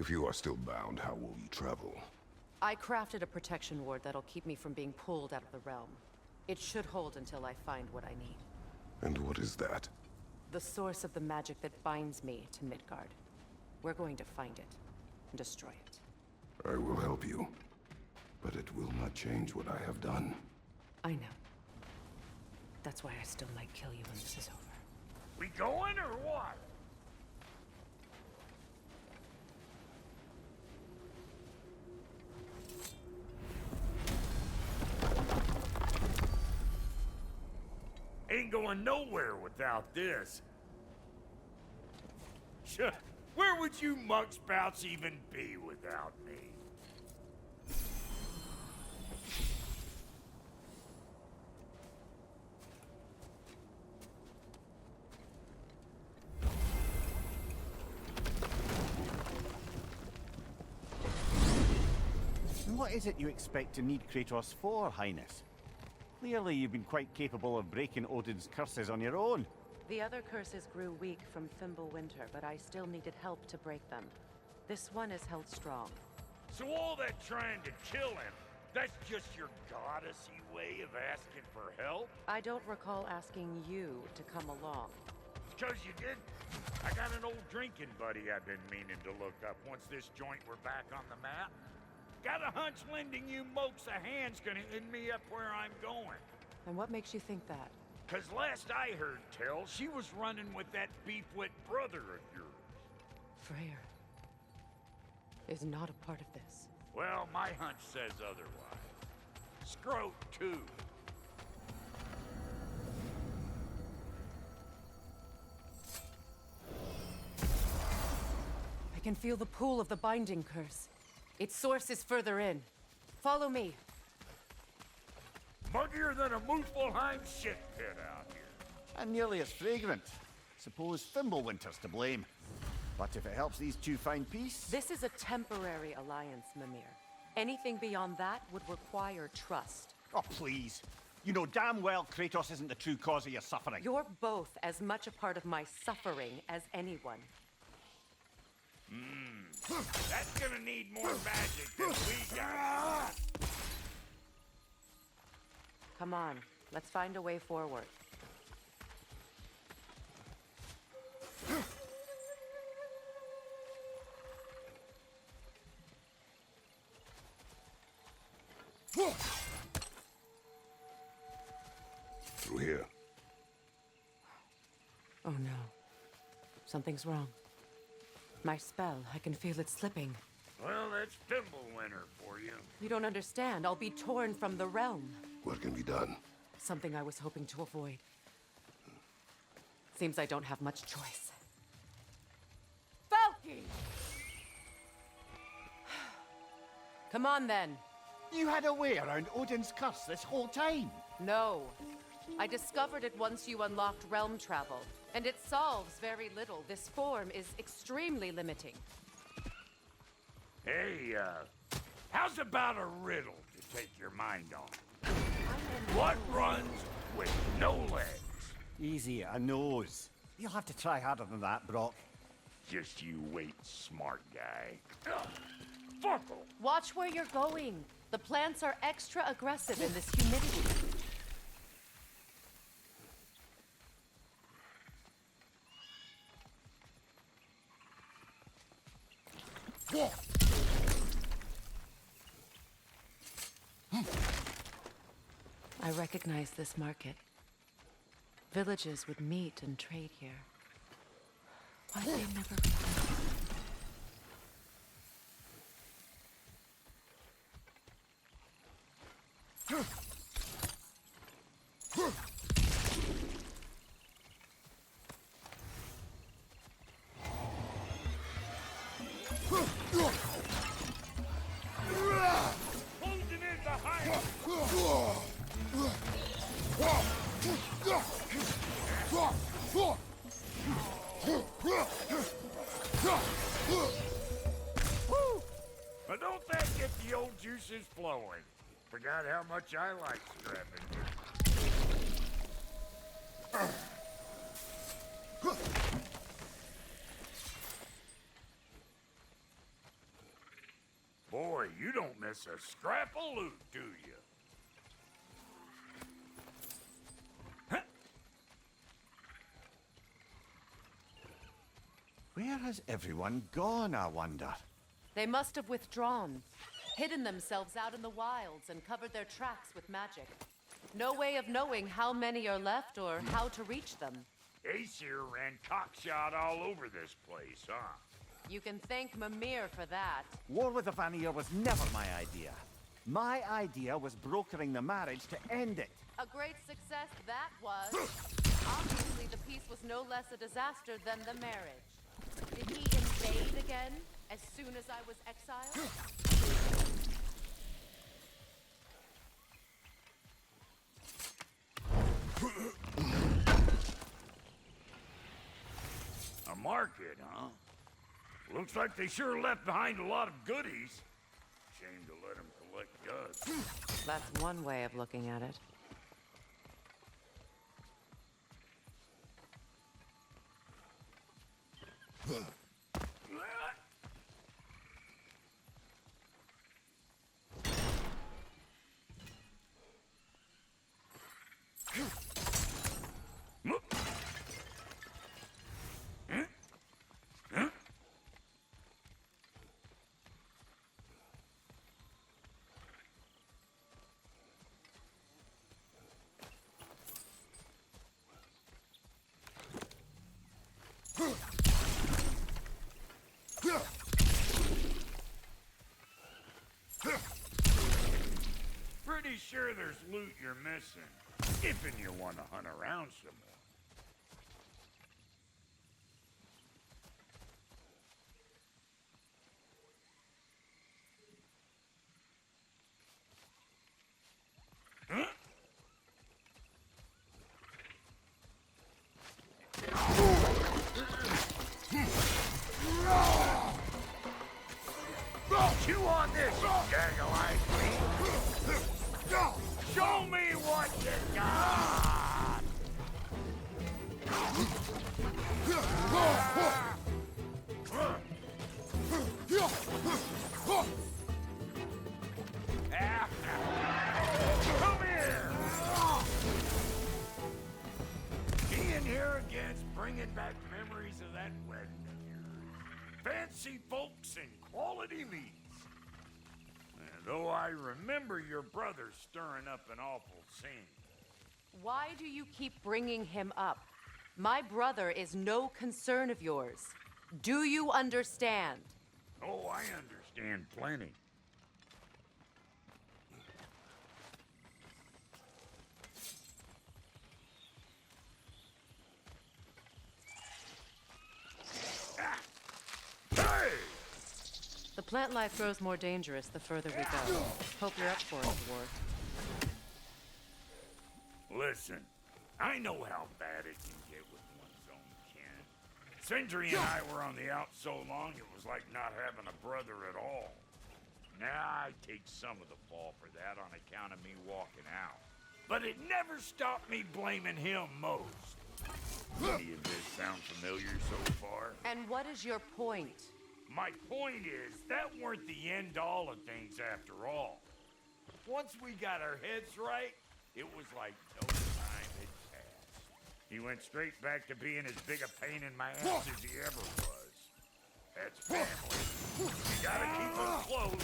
If you are still bound, how will you travel? I crafted a protection ward that'll keep me from being pulled out of the realm. It should hold until I find what I need. And what is that? The source of the magic that binds me to Midgard. We're going to find it and destroy it. I will help you. But it will not change what I have done. I know. That's why I still might kill you when this is over. We going or what? Ain't going nowhere without this. Where would you muckspouts even be without me? And what is it you expect to need Kratos for, Highness? Clearly you've been quite capable of breaking Odin's curses on your own. The other curses grew weak from Fimbulwinter, but I still needed help to break them. This one is held strong. So all that trying to kill him, that's just your goddessy way of asking for help? I don't recall asking you to come along. It's 'cause you did. I got an old drinking buddy I've been meaning to look up once this joint were back on the map. Got a hunch lending you mokes a hand's gonna end me up where I'm going. And what makes you think that? 'Cause last I heard tell, she was running with that beefwit brother of yours. Freyr is not a part of this. Well, my hunch says otherwise. Scroat, too. I can feel the pull of the binding curse. Its source is further in. Follow me. Muggier than a Muspelheim shit pit out here. And nearly as fragrant. Suppose Fimbulwinter's to blame. But if it helps these two find peace... This is a temporary alliance, Mimir. Anything beyond that would require trust. Oh, please. You know damn well Kratos isn't the true cause of your suffering. You're both as much a part of my suffering as anyone. That's gonna need more magic than we got. Come on, let's find a way forward. Through here. Oh no. Something's wrong. My spell, I can feel it slipping. Well, that's Fimbulwinter for you. You don't understand. I'll be torn from the realm. What can be done? Something I was hoping to avoid. Seems I don't have much choice. Falky! Come on, then. You had a way around Odin's curse this whole time. No. I discovered it once you unlocked realm travel, and it solves very little. This form is extremely limiting. Hey, how's about a riddle to take your mind on? What runs with no legs? Easy, a nose. You'll have to try harder than that, Brock. Just you wait, smart guy. Fuckle! Watch where you're going. The plants are extra aggressive in this humidity. I recognize this market. Villages would meet and trade here. Why'd they never... Closing in behind! But don't that get the old juices flowing? Forgot how much I like scrapping. Boy, you don't miss a scrap of loot, do you? Where has everyone gone, I wonder? They must have withdrawn, hidden themselves out in the wilds, and covered their tracks with magic. No way of knowing how many are left or how to reach them. Aesir ran cockshot all over this place, huh? You can thank Mimir for that. War with the Vanir was never my idea. My idea was brokering the marriage to end it. A great success that was. Obviously, the peace was no less a disaster than the marriage. Did he invade again, as soon as I was exiled? A market, huh? Looks like they sure left behind a lot of goodies. Shame to let them collect dust. That's one way of looking at it. Pretty sure there's loot you're missing, if you want to hunt around some more. Chew on this, you gaggle-eyed queen! Show me what you got! Come here! Being here again's bringing back memories of that wedding of yours. Fancy folks and quality meats. Though I remember your brother stirring up an awful scene. Why do you keep bringing him up? My brother is no concern of yours. Do you understand? Oh, I understand plenty. Hey! The plant life grows more dangerous the further we go. Hope you're up for it, Ward. Listen, I know how bad it can get with one's own kin. Sindri and I were on the out so long it was like not having a brother at all. Now I take some of the fall for that on account of me walking out. But it never stopped me blaming him most. Any of this sound familiar so far? And what is your point? My point is, that weren't the end-all of things after all. Once we got our heads right, it was like no time had passed. He went straight back to being as big a pain in my ass as he ever was. That's family. You gotta keep them close,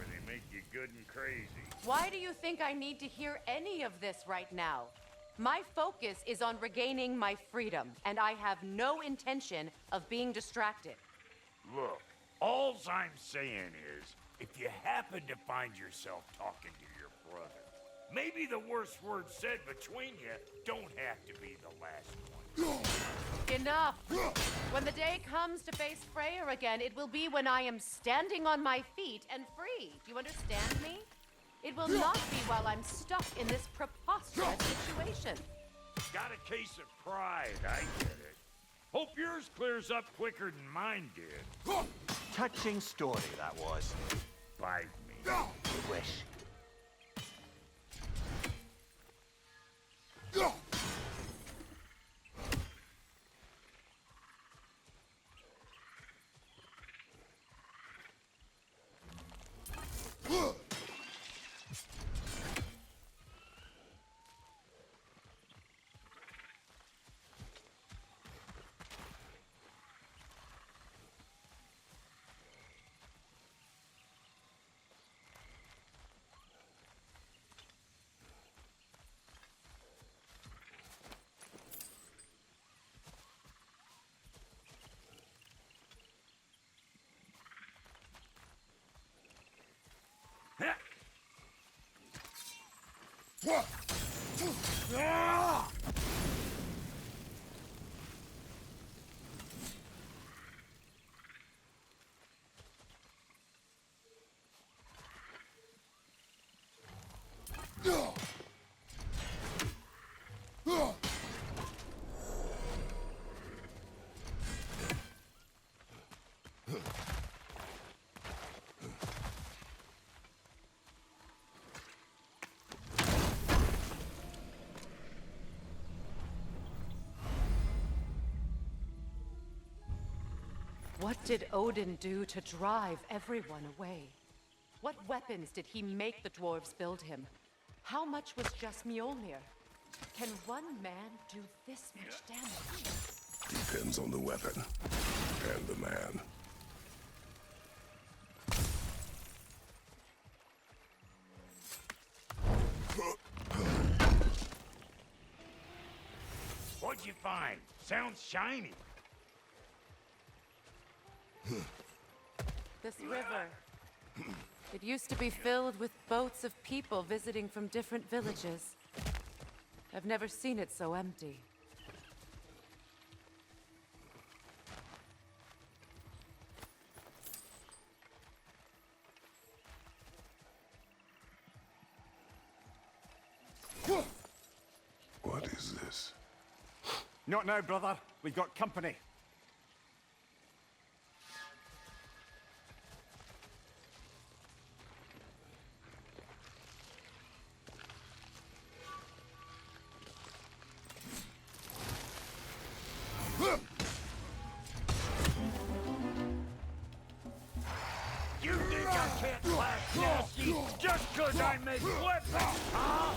or they make you good and crazy. Why do you think I need to hear any of this right now? My focus is on regaining my freedom, and I have no intention of being distracted. Look, alls I'm saying is, if you happen to find yourself talking to your brother, maybe the worst words said between you don't have to be the last one. Enough! When the day comes to face Freyr again, it will be when I am standing on my feet and free. Do you understand me? It will not be while I'm stuck in this preposterous situation. Got a case of pride, I get it. Hope yours clears up quicker than mine did. Touching story, that was. Bite me. You wish. What did Odin do to drive everyone away? What weapons did he make the dwarves build him? How much was just Mjolnir? Can one man do this much damage? Depends on the weapon and the man. What'd you find? Sounds shiny. This river. It used to be filled with boats of people visiting from different villages. I've never seen it so empty. What is this? Not now, brother. We've got company. You think I can't blast nasty just 'cause I make weapons, huh?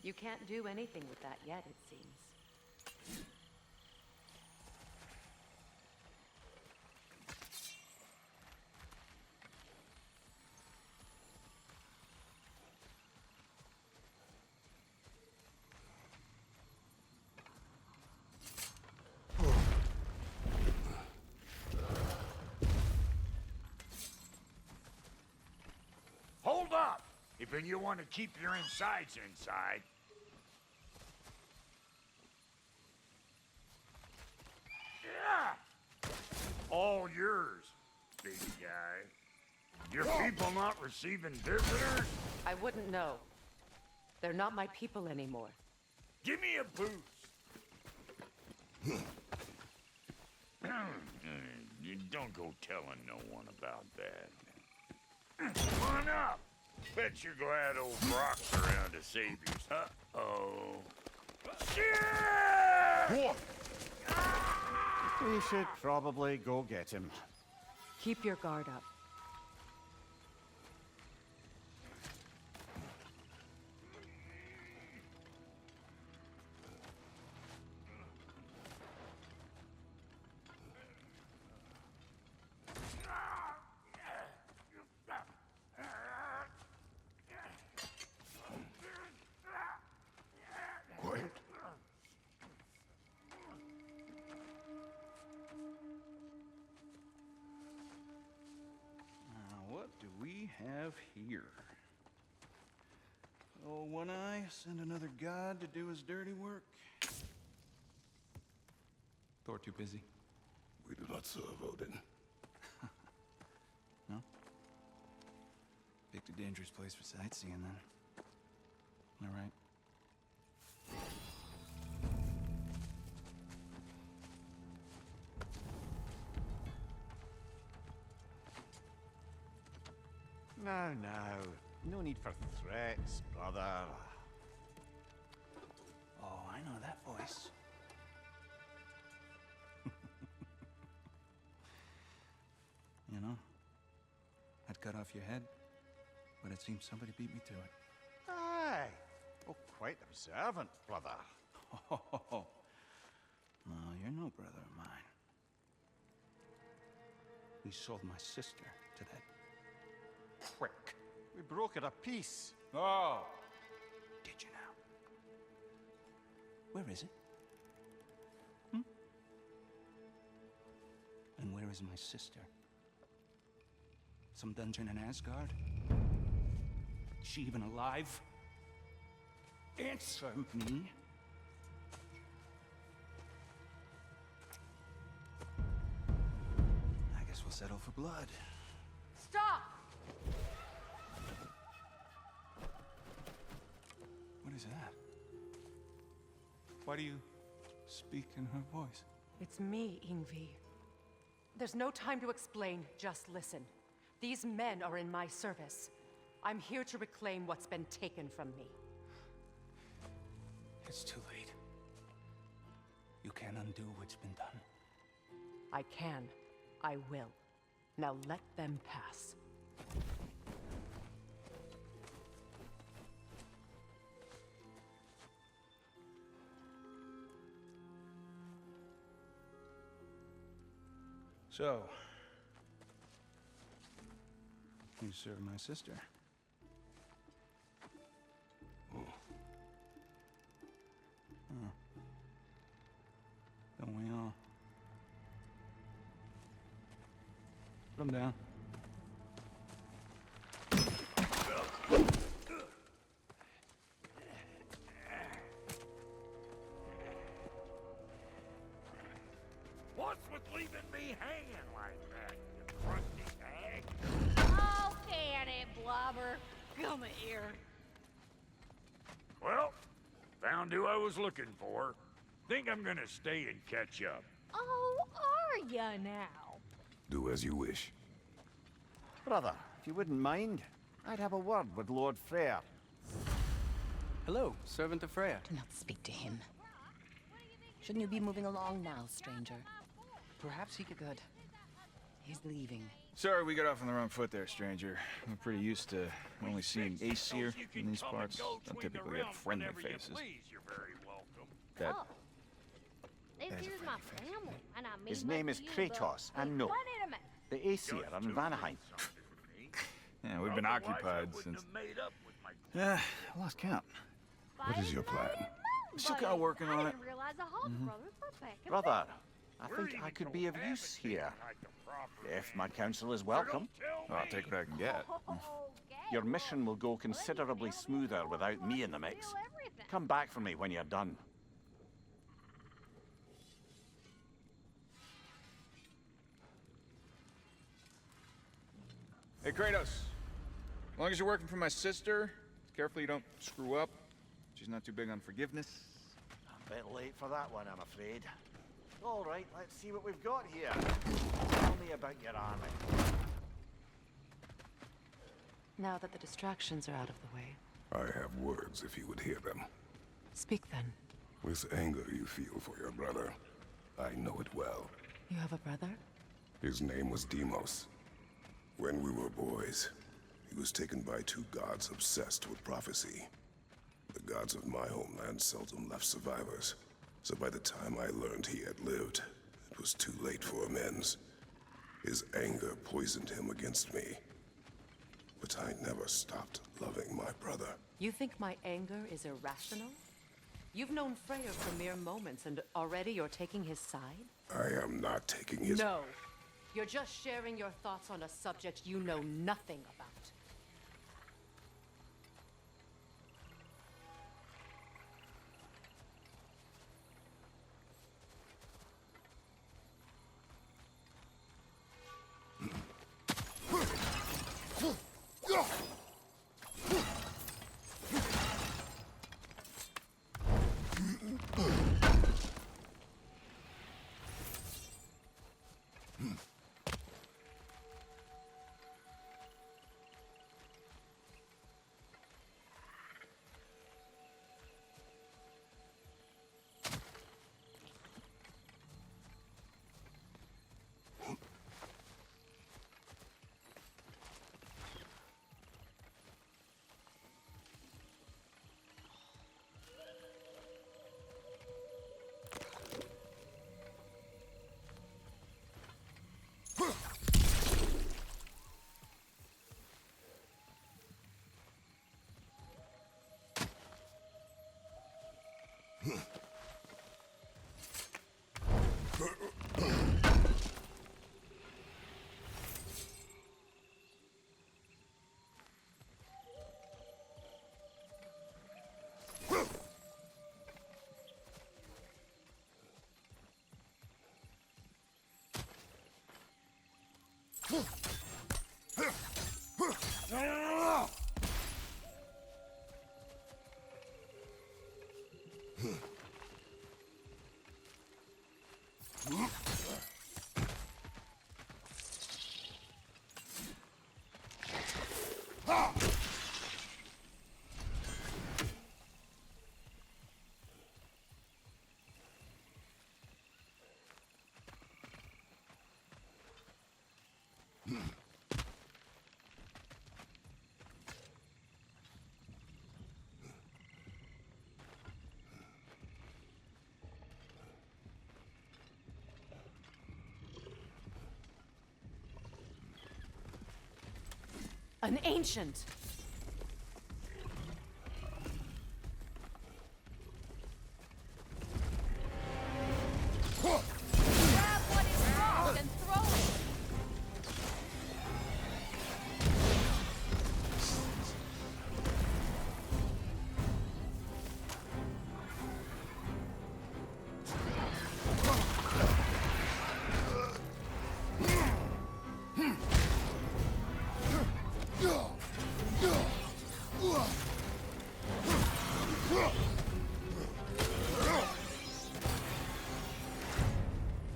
You can't do anything with that yet, it seems. Hold up! If you want to keep your insides inside. Yeah! All yours, big guy. Your people not receiving visitors? I wouldn't know. They're not my people anymore. Give me a boost. You don't go telling no one about that. Come on up. Bet you're glad old Brock's around to save you. Uh-oh. Shit! We should probably go get him. Keep your guard up. Quiet. What do we have here? Oh, One Eye, send another god to do his dirty work. Thor too busy. We do not serve Odin. No? Picked a dangerous place for sightseeing, then. All right. No, no need for threats, brother. Oh, I know that voice. You know, I'd cut off your head, but it seems somebody beat me to it. Aye. Oh, quite observant, brother. Oh, no, you're no brother of mine. We sold my sister to that trick. We broke it a piece. Oh. Did you now? Where is it? And where is my sister? Some dungeon in Asgard? Is she even alive? Answer me. I guess we'll settle for blood. Stop! What is that? Why do you speak in her voice? It's me, Ingvi. There's no time to explain, just listen. These men are in my service. I'm here to reclaim what's been taken from me. It's too late. You can't undo what's been done. I can. I will. Now let them pass. So, you serve my sister. Don't we all? Put him down. What's with leaving me hanging like that, you crusty hag? Oh, can it, Blobber? Come here. Well, found who I was looking for. Think I'm gonna stay and catch up. Oh, are ya now? Do as you wish. Brother, if you wouldn't mind, I'd have a word with Lord Freyr. Hello, servant of Freya. Do not speak to him. Shouldn't you be moving along now, stranger? Perhaps he could. Good. He's leaving. Sorry we got off on the wrong foot there, stranger. I'm pretty used to only seeing Ace here in these parts. Don't typically have friendly faces. You're very welcome. That Oh. This That is a here's my friendly face. family, and I mean His much name to is you, Kratos, but and no. One enemy. The Aesir in Vanaheim. yeah, we've been Otherwise, I occupied wouldn't since. have made up with my I lost count. What is your plan? Still kinda working on I it. didn't realize the Hawk brothers were back in Brother, I We're think even I could so be of use haven't here. like a proper If my man. counsel is So welcome. don't tell Well, I'll me. take what I can get. Okay, Your well, mission will go well, then you can considerably handle smoother this without whole me in the fucking mix. steal everything. Come back for me when you're done. Hey, Kratos. As long as you're working for my sister, careful you don't screw up. She's not too big on forgiveness. A bit late for that one, I'm afraid. All right, let's see what we've got here. Tell me about your army. Now that the distractions are out of the way, I have words if you would hear them. speak then. This anger you feel for your brother, I know it well. You have a brother? His name was Deimos. When we were boys, he was taken by two gods obsessed with prophecy. The gods of my homeland seldom left survivors, so by the time I learned he had lived, it was too late for amends. His anger poisoned him against me. But I never stopped loving my brother. You think my anger is irrational? You've known Freyr for mere moments, and already you're taking his side? I am not taking his... No. You're just sharing your thoughts on a subject you know nothing about. An ancient! Grab what is wrong and throw it!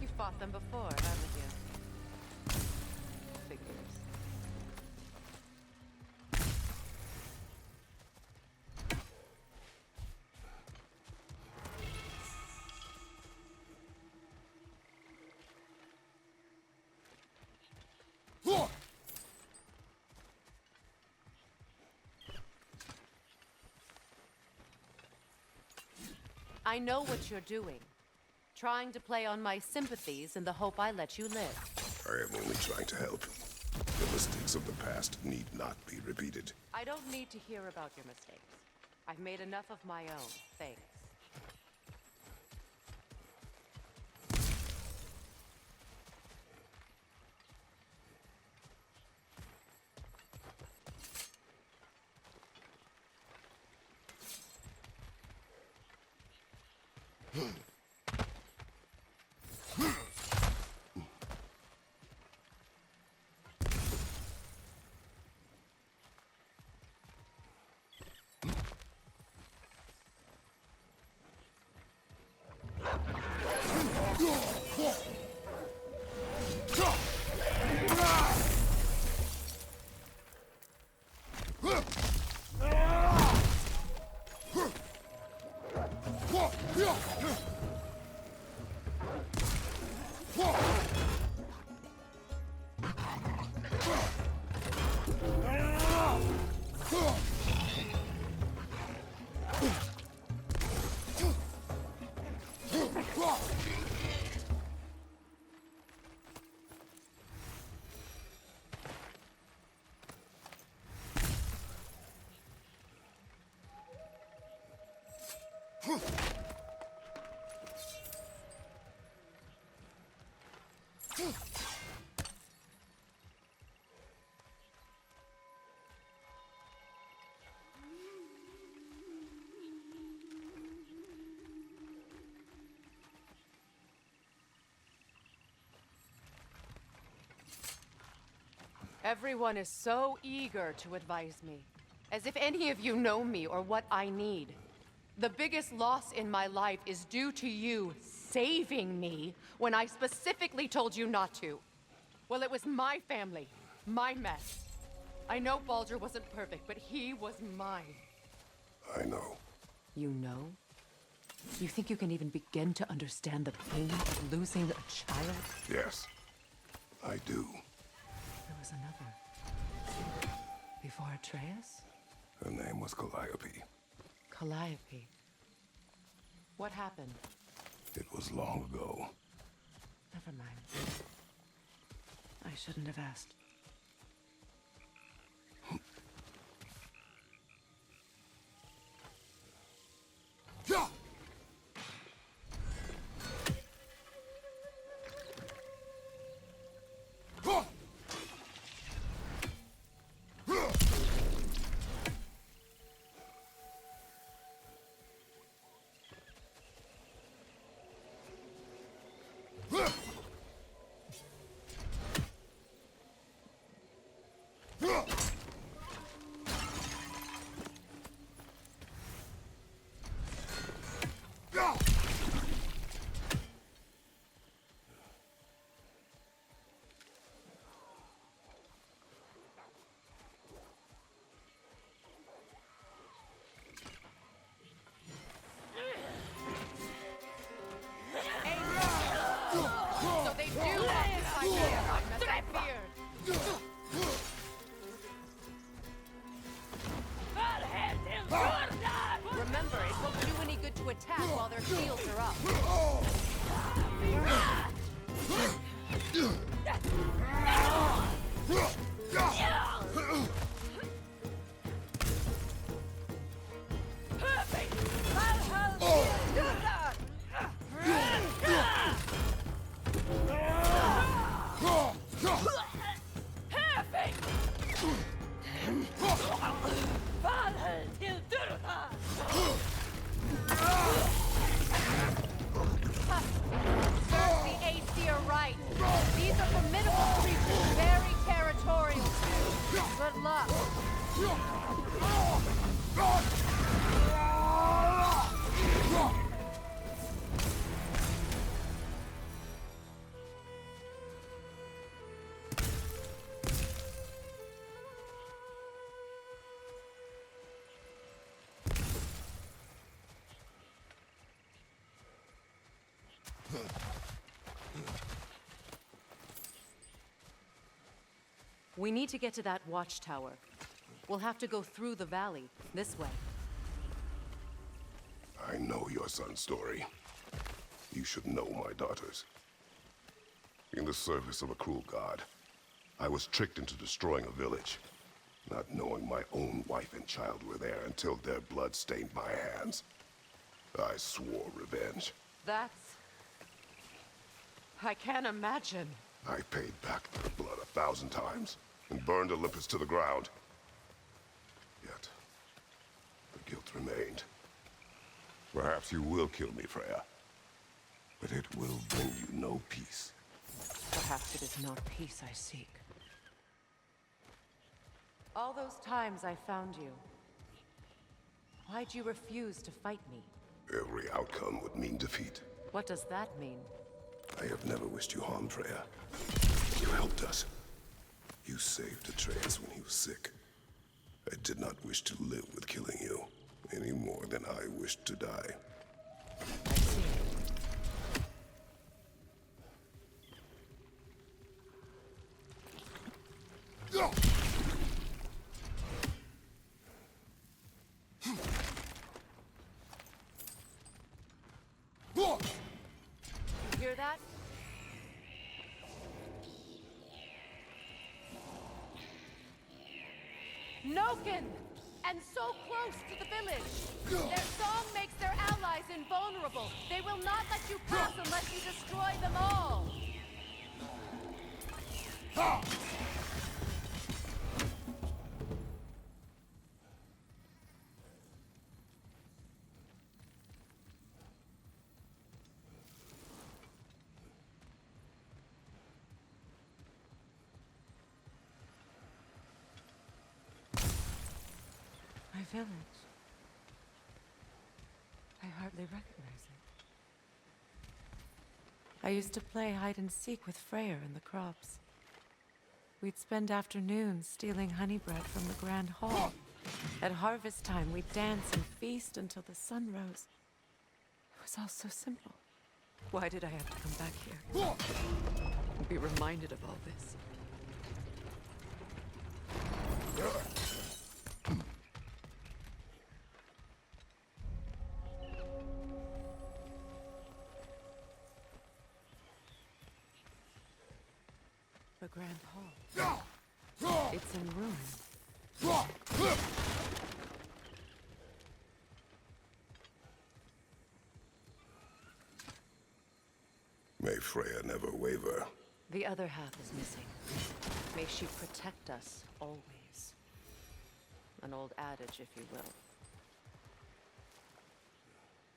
You fought them before, haven't you? Figures. I know what you're doing. Trying to play on my sympathies in the hope I let you live. I am only trying to help. The mistakes of the past need not be repeated. I don't need to hear about your mistakes. I've made enough of my own, thanks. Everyone is so eager to advise me, as if any of you know me or what I need. The biggest loss in my life is due to you saving me when I specifically told you not to. Well, it was my family, my mess. I know Baldur wasn't perfect, but he was mine. I know. You know? You think you can even begin to understand the pain of losing a child? Yes, I do. There was another. Before Atreus? Her name was Calliope. Calliope. What happened? It was long ago. Never mind. I shouldn't have asked. They do occupy Ragnarok, as I feared. Remember, it won't do any good to attack while their shields are up. Serves the Aesir right. These are formidable creatures, very territorial too. Good luck. We need to get to that watchtower. We'll have to go through the valley, this way. I know your son's story. You should know my daughter's. In the service of a cruel god, I was tricked into destroying a village, not knowing my own wife and child were there until their blood stained my hands. I swore revenge. I can't imagine. I paid back their blood 1,000 times and burned Olympus to the ground. Yet, the guilt remained. Perhaps you will kill me, Freya. But it will bring you no peace. Perhaps it is not peace I seek. All those times I found you, why'd you refuse to fight me? Every outcome would mean defeat. What does that mean? I have never wished you harm, Freya. You helped us. You saved Atreus when he was sick. I did not wish to live with killing you, any more than I wished to die. I see. You hear that? Noken! And so close to the village! Their song makes their allies invulnerable. They will not let you pass unless you destroy them all! My village. I hardly recognize it. I used to play hide and seek with Freyr in the crops. We'd spend afternoons stealing honey bread from the Grand Hall. At harvest time, we'd dance and feast until the sun rose. It was all so simple. Why did I have to come back here? And be reminded of all this? The Grand Hall. It's in ruins. May Freya never waver. The other half is missing. May she protect us always. An old adage, if you will.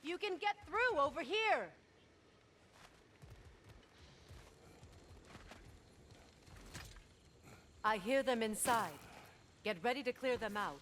You can get through over here! I hear them inside. Get ready to clear them out.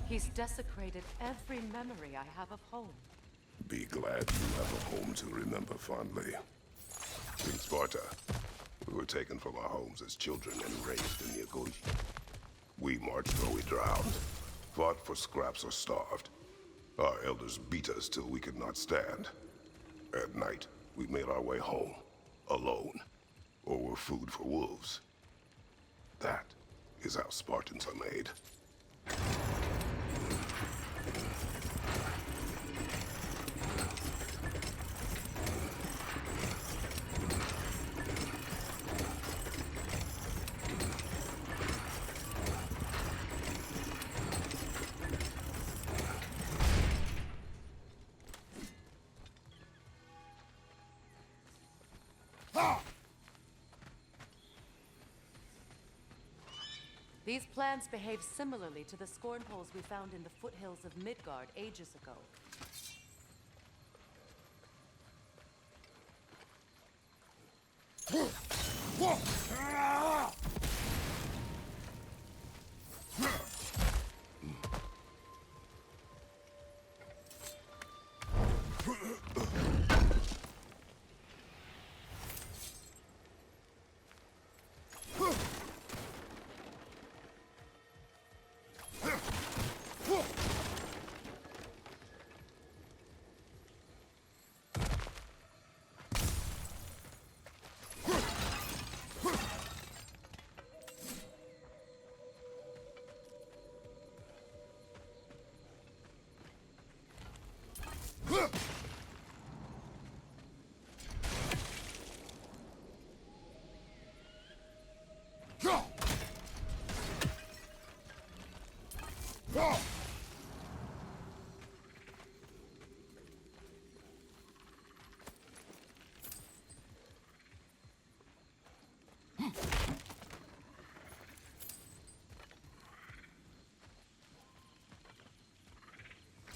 He's desecrated every memory I have of home. Be glad you have a home to remember fondly. In Sparta, we were taken from our homes as children and raised in the Agoge. We marched or we drowned, fought for scraps or starved. Our elders beat us till we could not stand. At night, we made our way home, alone, or were food for wolves. That is how Spartans are made. These plants behave similarly to the scorn holes we found in the foothills of Midgard ages ago.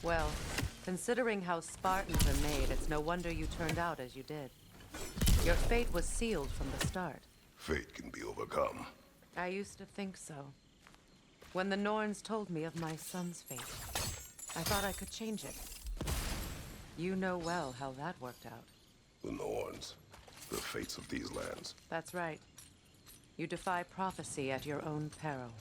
Well, considering how Spartans are made, it's no wonder you turned out as you did. Your fate was sealed from the start. Fate can be overcome. I used to think so. When the Norns told me of my son's fate, I thought I could change it. You know well how that worked out. The Norns, the fates of these lands. That's right. You defy prophecy at your own peril.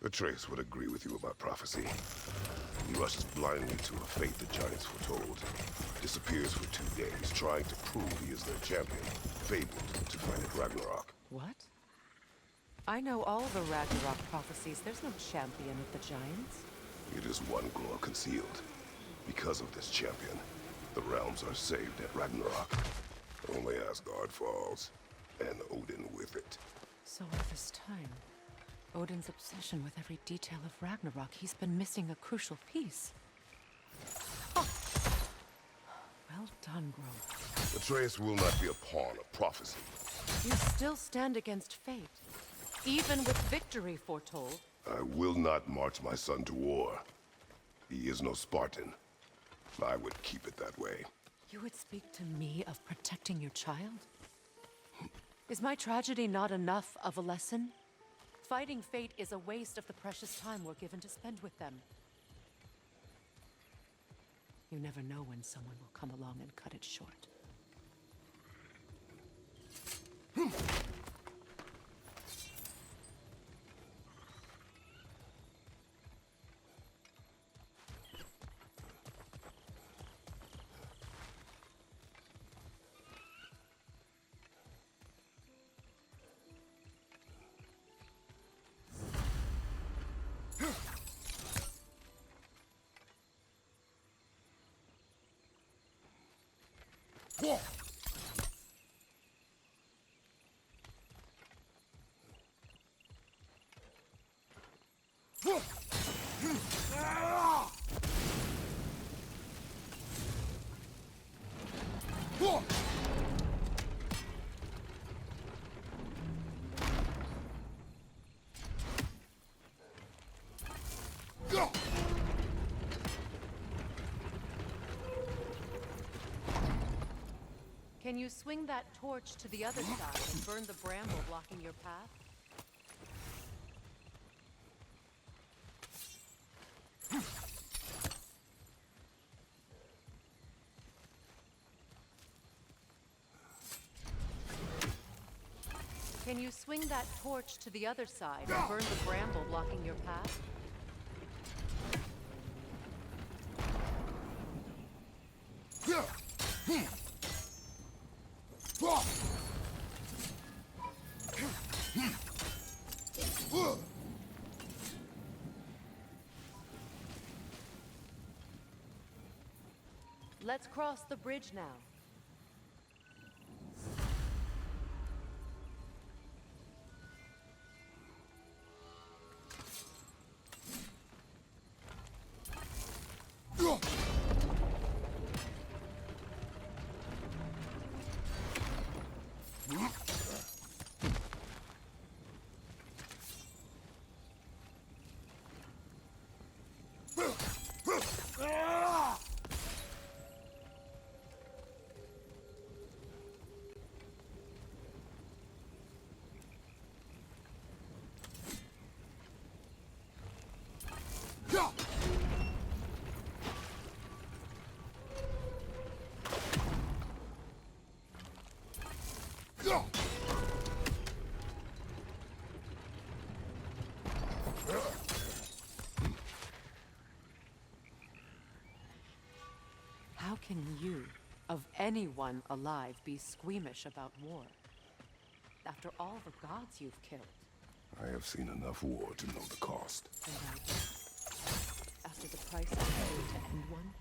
Atreus would agree with you about prophecy. He rushes blindly to a fate the giants foretold. Disappears for 2 days, trying to prove he is their champion. Fabled to fight at Ragnarok. What? I know all the Ragnarok prophecies. There's no champion of the giants. It is one glow concealed. Because of this champion, the realms are saved at Ragnarok. Only Asgard falls, and Odin with it. So all this time, Odin's obsession with every detail of Ragnarok, he's been missing a crucial piece. Oh. Well done, Grove. Atreus will not be a pawn of prophecy. You still stand against fate, even with victory foretold. I will not march my son to war. He is no Spartan. I would keep it that way. You would speak to me of protecting your child? Is my tragedy not enough of a lesson? Fighting fate is a waste of the precious time we're given to spend with them. You never know when someone will come along and cut it short. Can you swing that torch to the other side and burn the bramble blocking your path? Can you swing that torch to the other side and burn the bramble blocking your path? Let's cross the bridge now. How can you, of anyone alive, be squeamish about war? After all the gods you've killed. I have seen enough war to know the cost. And after the price I paid to end one?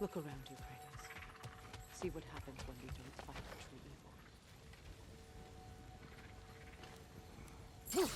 Look around you, Kratos. See what happens when we don't fight true evil.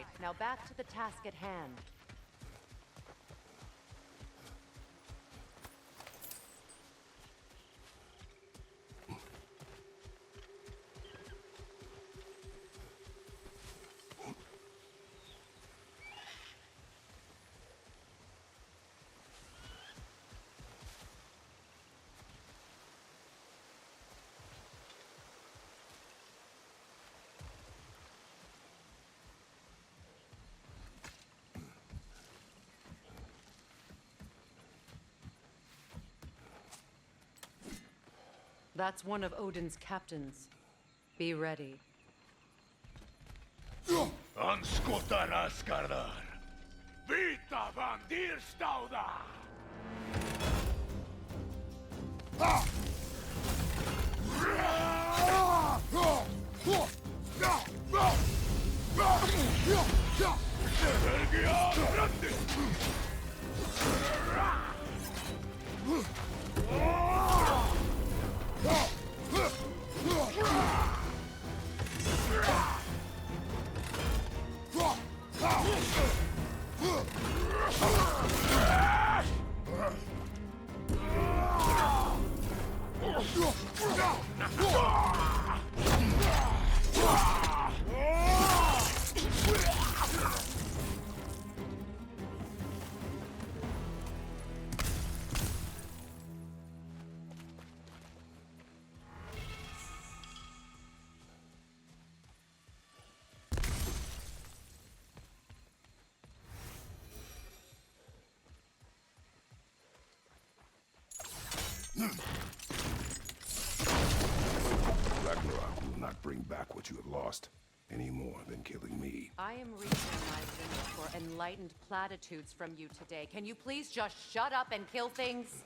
right, now back to the task at hand. That's one of Odin's captains. Be ready. Anskotar Askardar! Vita van Dierstauda! Ragnarok will not bring back what you have lost, any more than killing me. I am reaching my limit for enlightened platitudes from you today. Can you please just shut up and kill things?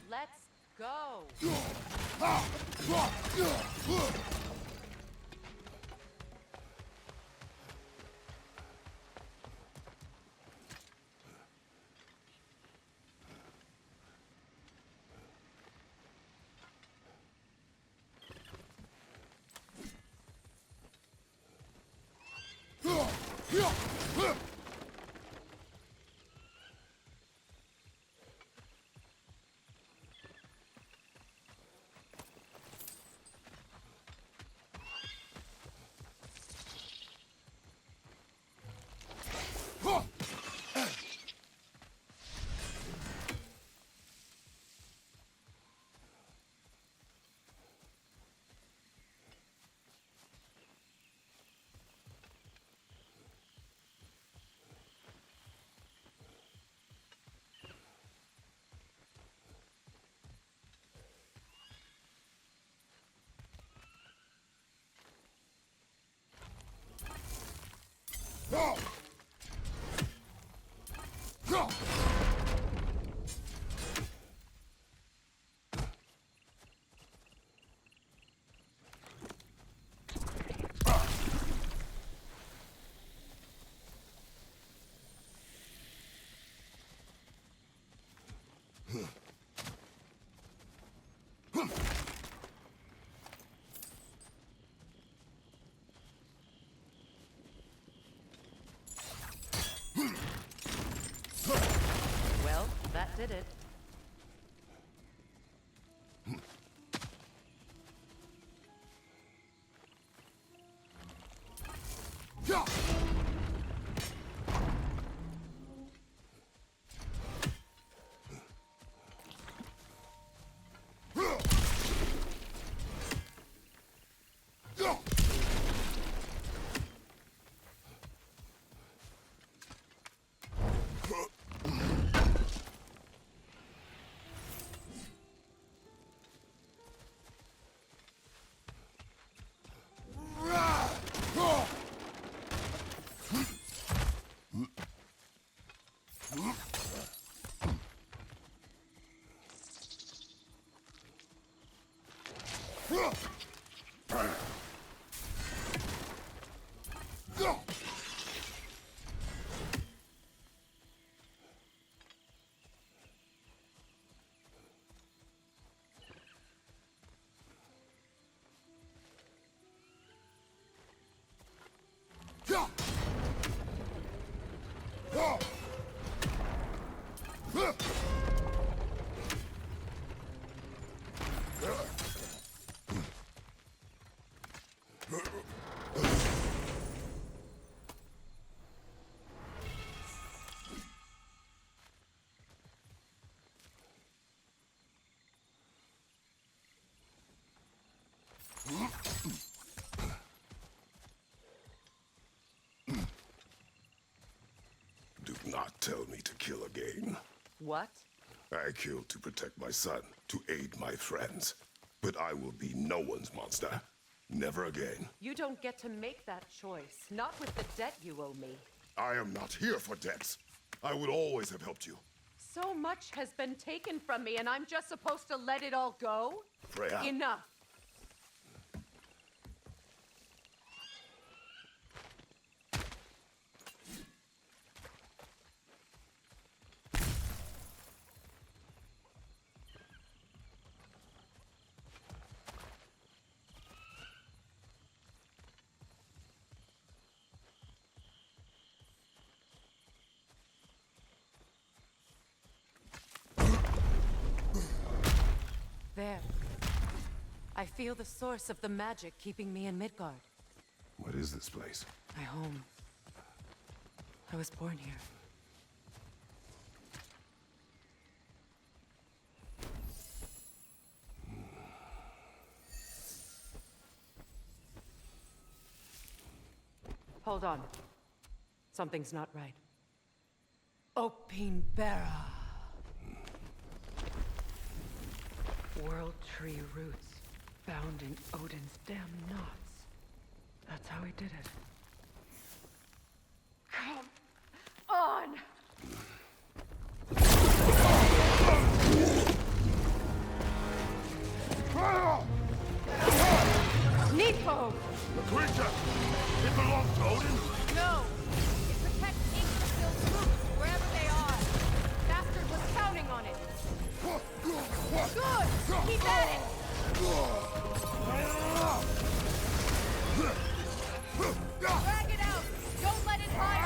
Let's go! Well, that did it. not tell me to kill again. What? I killed to protect my son, to aid my friends. But I will be no one's monster. Never again. You don't get to make that choice. Not with the debt you owe me. I am not here for debts. I would always have helped you. So much has been taken from me, and I'm just supposed to let it all go? Freya. Enough. There. I feel the source of the magic keeping me in Midgard. What is this place? My home. I was born here. Hold on. Something's not right. Opinbera. World tree roots found in Odin's damn knots. That's how he did it. Come on! Nepo! The creature! It belongs to Odin? No! It protects Yggdrasil's roots wherever they are. Bastard was counting on it. Good! Keep at it! Drag it out! Don't let it hide!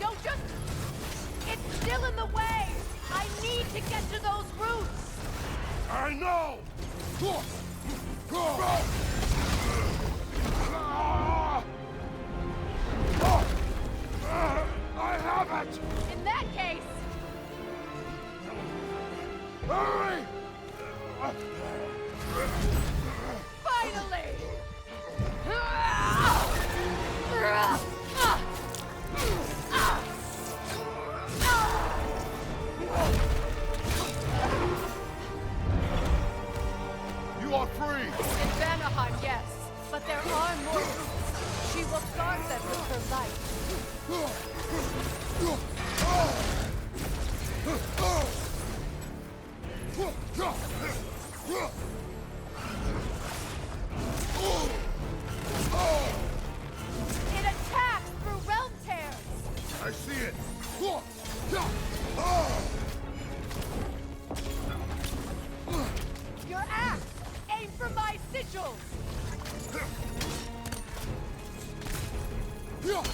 Don't just... It's still in the way! I need to get to those roots! I know! I have it! In that case... Hurry! Finally! You are free! In Vanaheim, yes. But there are more roots. She will guard them with her life. It attacks through realm tears! I see it! Your axe! Aim for my sigils! Yes!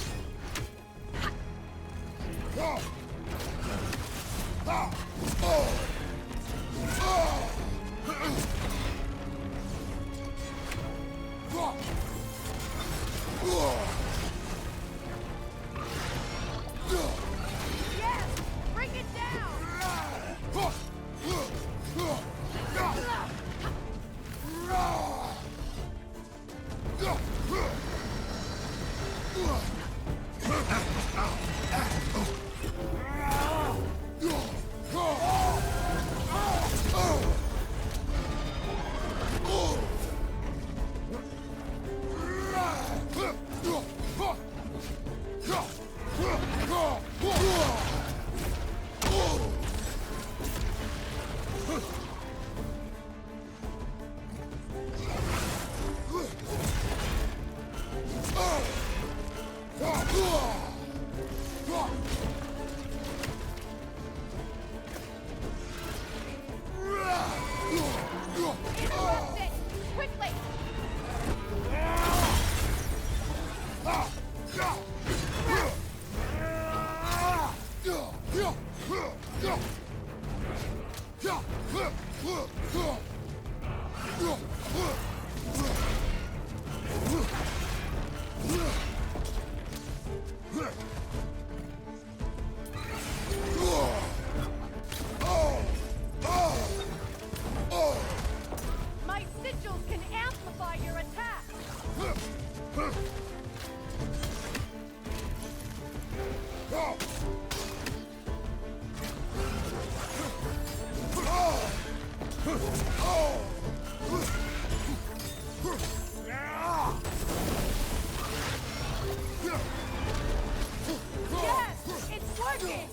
working!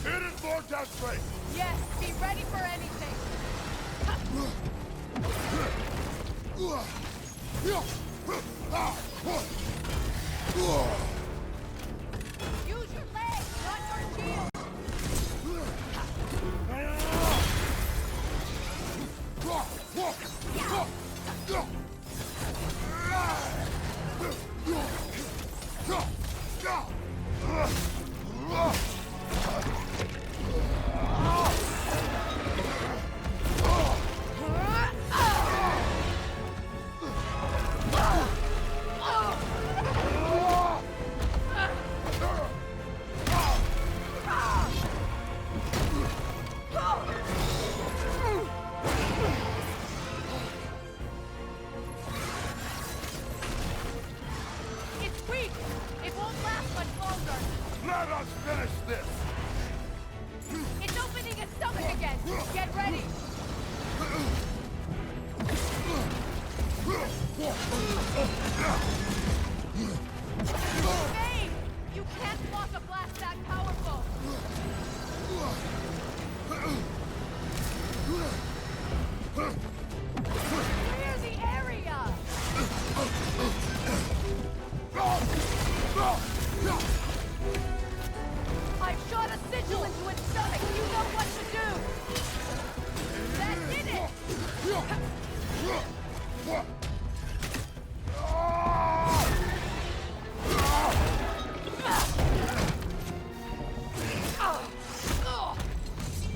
Hit it, Lord Deathstrike! Yes, be ready for anything! Use your legs, not your shield! It's weak! It won't last much longer! Let us finish this! It's opening its stomach again! Get ready! Bane! You can't block a blast that powerful! Clear the area! I've shot a sigil into its stomach! You know what to do! That did it!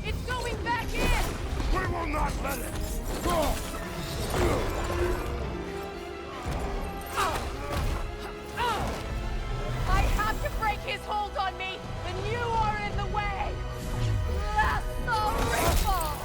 It's going back in! We will not let it! I have to break his hold on me, and you are in the way! That's the ripple!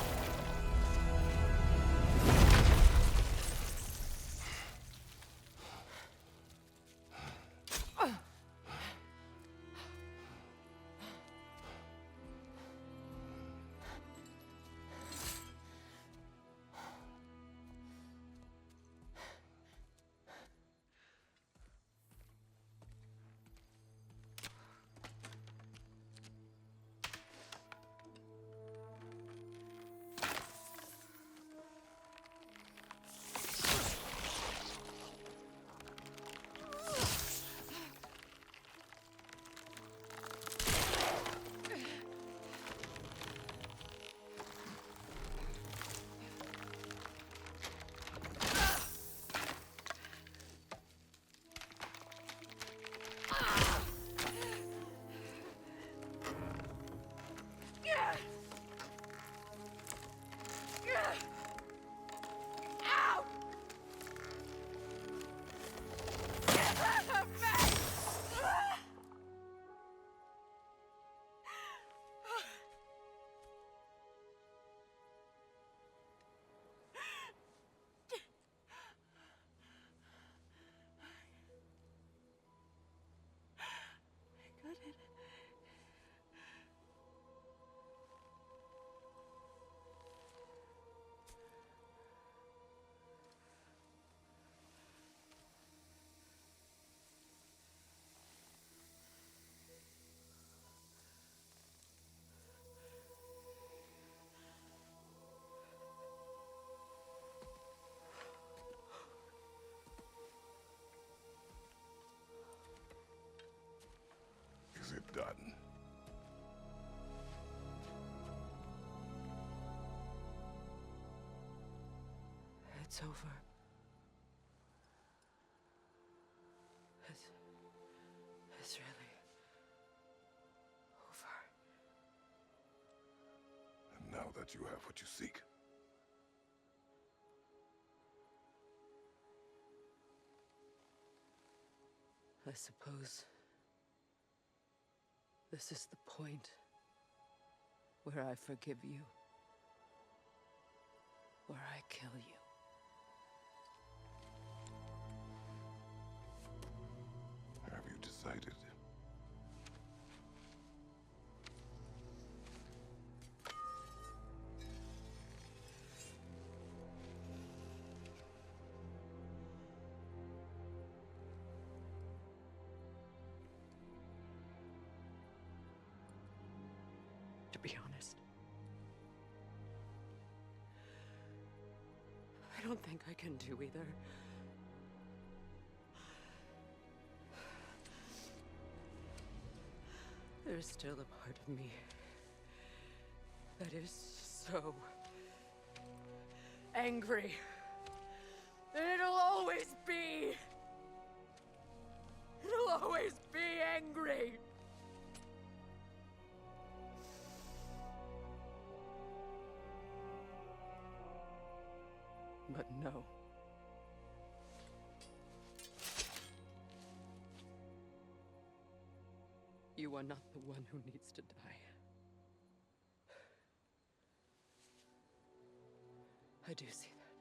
Is it done? It's over. It's really over. And now that you have what you seek, I suppose this is the point where I forgive you, where I kill you. have you decided? to be honest. I don't think I can do either. There's still a part of me that is so angry. And it'll always be. It'll always be angry. But no. You are not the one who needs to die. I do see that.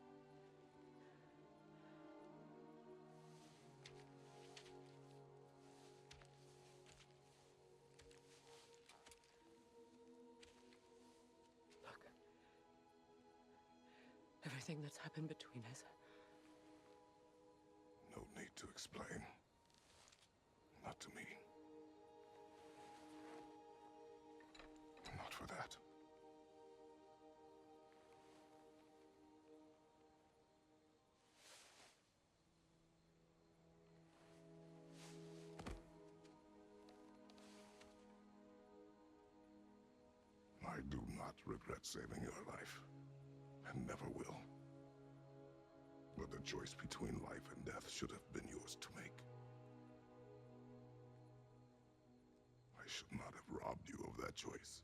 Look. Everything that's happened between us. No need to explain. Not to me. Not for that. I do not regret saving your life, and never will. But the choice between life and death should have been yours to make. I should not have robbed you of that choice.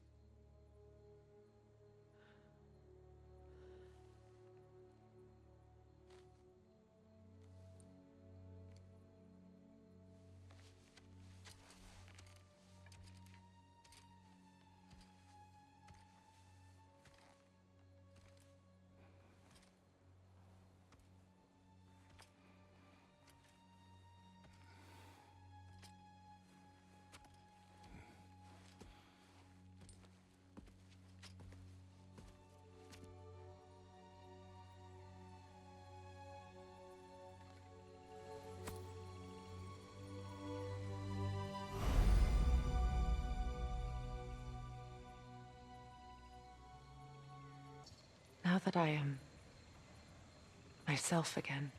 Now that I am myself again,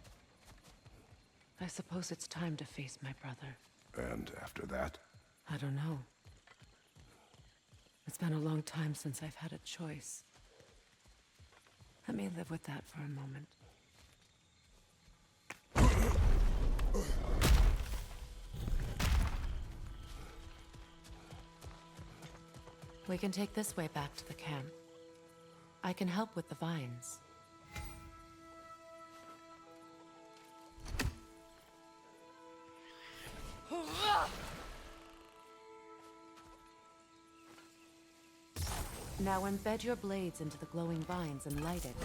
I suppose it's time to face my brother. And after that? I don't know. It's been a long time since I've had a choice. Let me live with that for a moment. We can take this way back to the camp. I can help with the vines. Now embed your blades into the glowing vines and light it.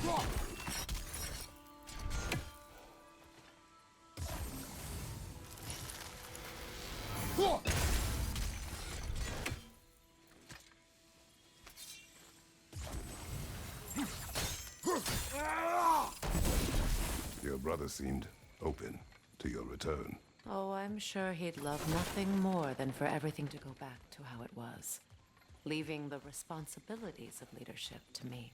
Your brother seemed open to your return. Oh, I'm sure he'd love nothing more than for everything to go back to how it was, leaving the responsibilities of leadership to me.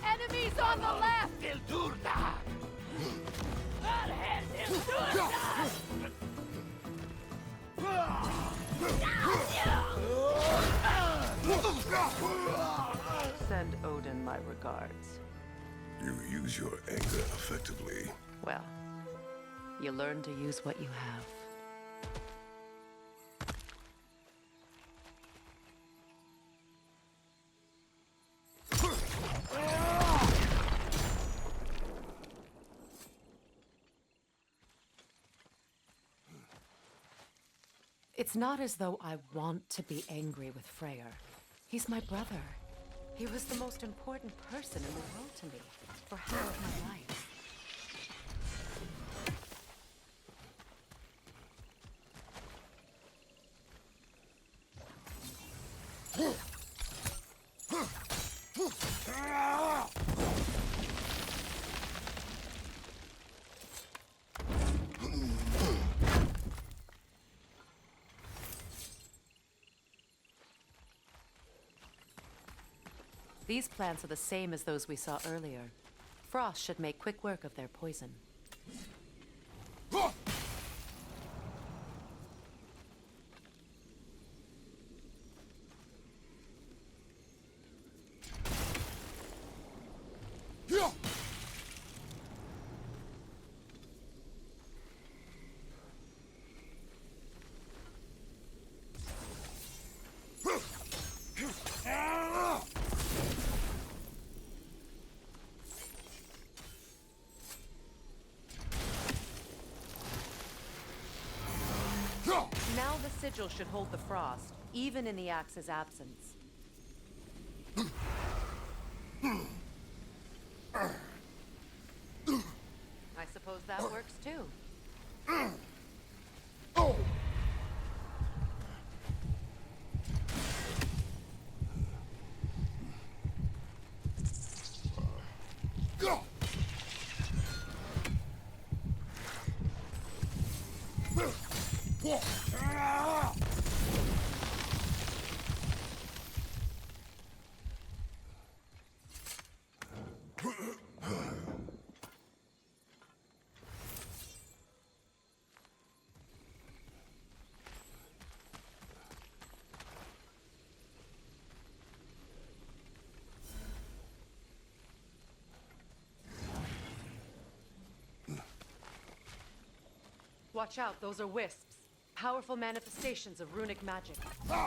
Enemies on the left! Send Odin my regards. You use your anger effectively. Well, You learn to use what you have. It's not as though I want to be angry with Freyr. He's my brother. He was the most important person in the world to me, for half of my life. These plants are the same as those we saw earlier. Frost should make quick work of their poison. Now the sigil should hold the frost, even in the axe's absence. I suppose that works too. Watch out, those are wisps. Powerful manifestations of runic magic. Could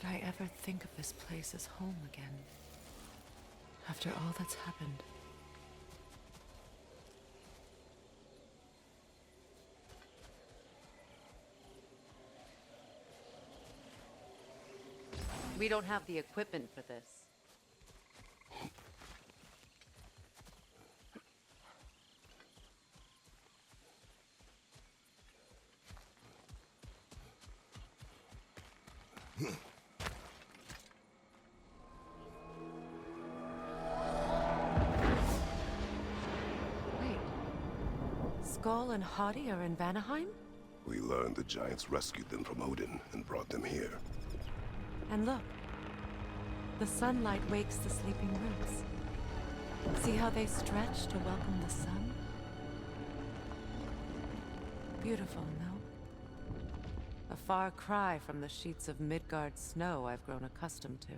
I ever think of this place as home again? After all that's happened. We don't have the equipment for this. Wait. Skull and Hati are in Vanaheim? We learned the giants rescued them from Odin and brought them here. And look. The sunlight wakes the sleeping roots. See how they stretch to welcome the sun? Beautiful, no? A far cry from the sheets of Midgard snow I've grown accustomed to.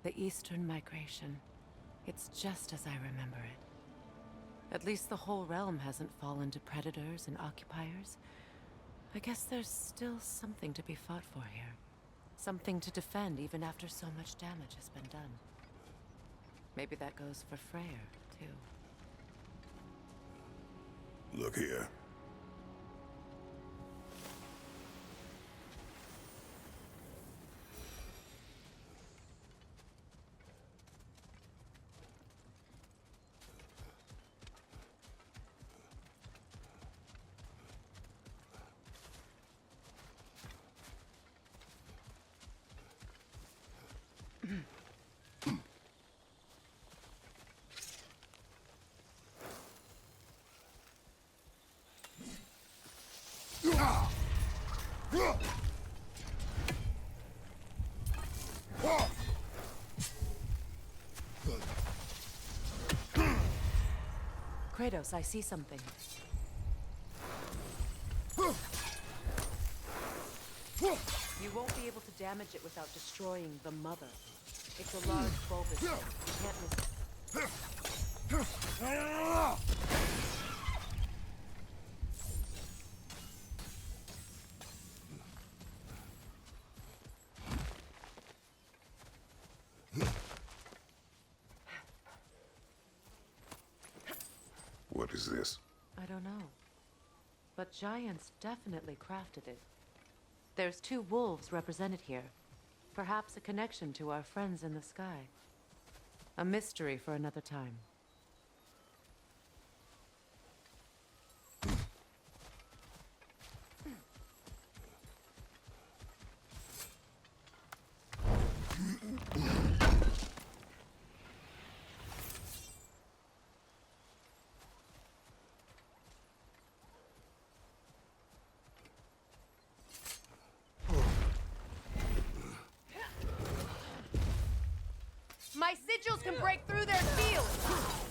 The Eastern migration. It's just as I remember it. At least the whole realm hasn't fallen to predators and occupiers. I guess there's still something to be fought for here. Something to defend even after so much damage has been done. Maybe that goes for Freyr, too. Look here. Kratos, I see something. You won't be able to damage it without destroying the mother. It's a large bulbous thing. You can't miss it. What is this? I don't know. But giants definitely crafted it. There's 2 wolves represented here. Perhaps a connection to our friends in the sky. A mystery for another time. My sigils can break through their shields!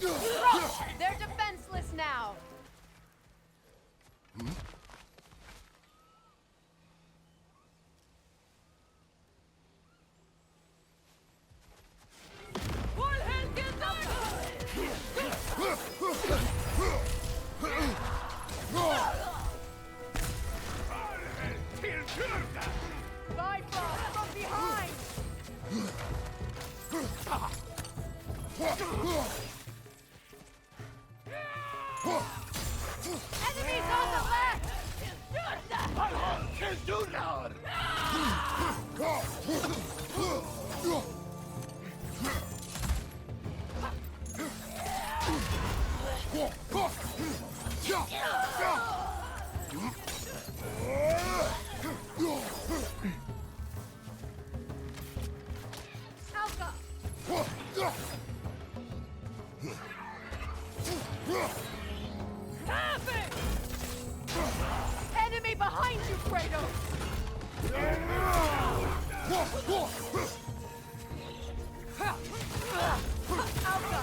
Crush! They're defenseless now! Bifrost from behind! Enemies on the left! Alka! Enemy behind you, Kratos! Alka!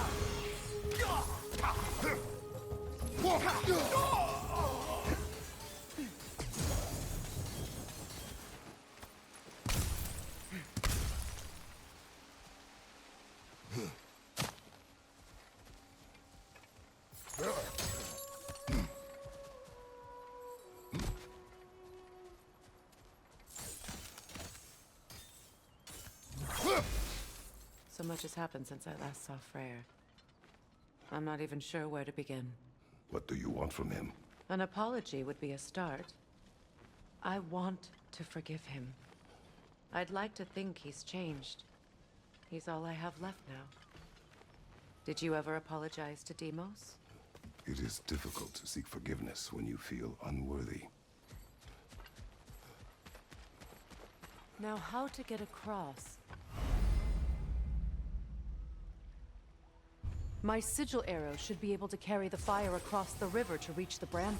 So much has happened since I last saw Freyr. I'm not even sure where to begin. What do you want from him? An apology would be a start. I want to forgive him. I'd like to think he's changed. He's all I have left now. Did you ever apologize to Deimos? It is difficult to seek forgiveness when you feel unworthy. Now, how to get across? My sigil arrow should be able to carry the fire across the river to reach the Brambling.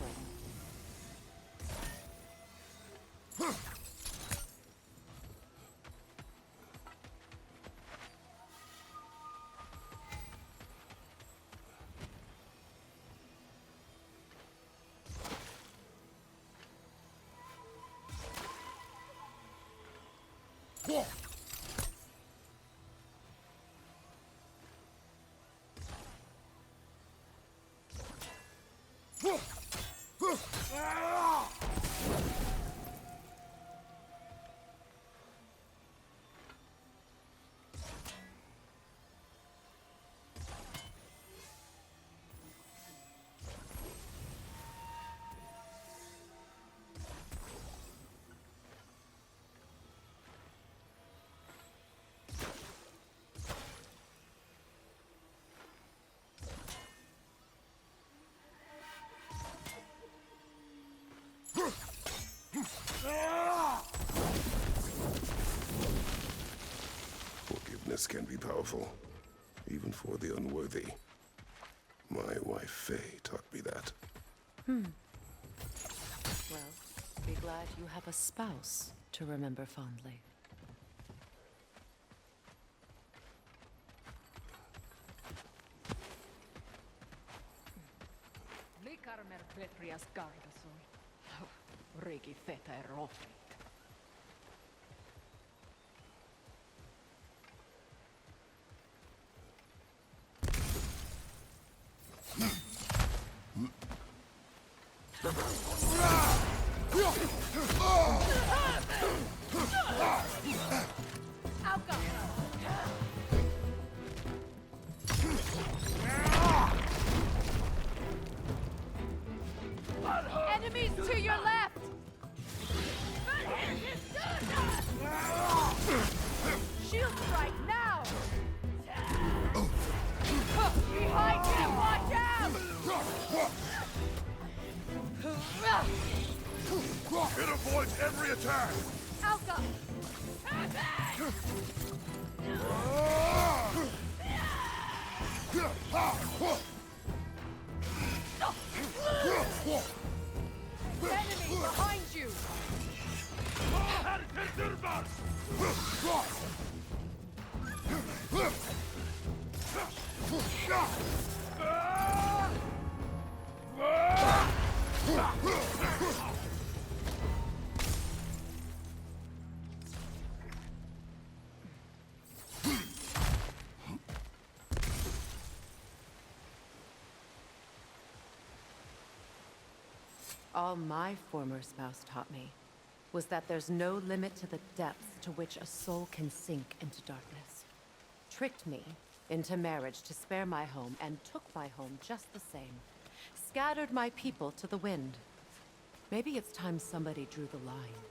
Forgiveness can be powerful, even for the unworthy. My wife Faye taught me that. Well, be glad you have a spouse to remember fondly. Enemies to your left! Shield strike now! Behind you, watch out! It avoids every attack! Alka! Enemy behind you! All my former spouse taught me was that there's no limit to the depths to which a soul can sink into darkness. Tricked me into marriage to spare my home and took my home just the same. Scattered my people to the wind. Maybe it's time somebody drew the line.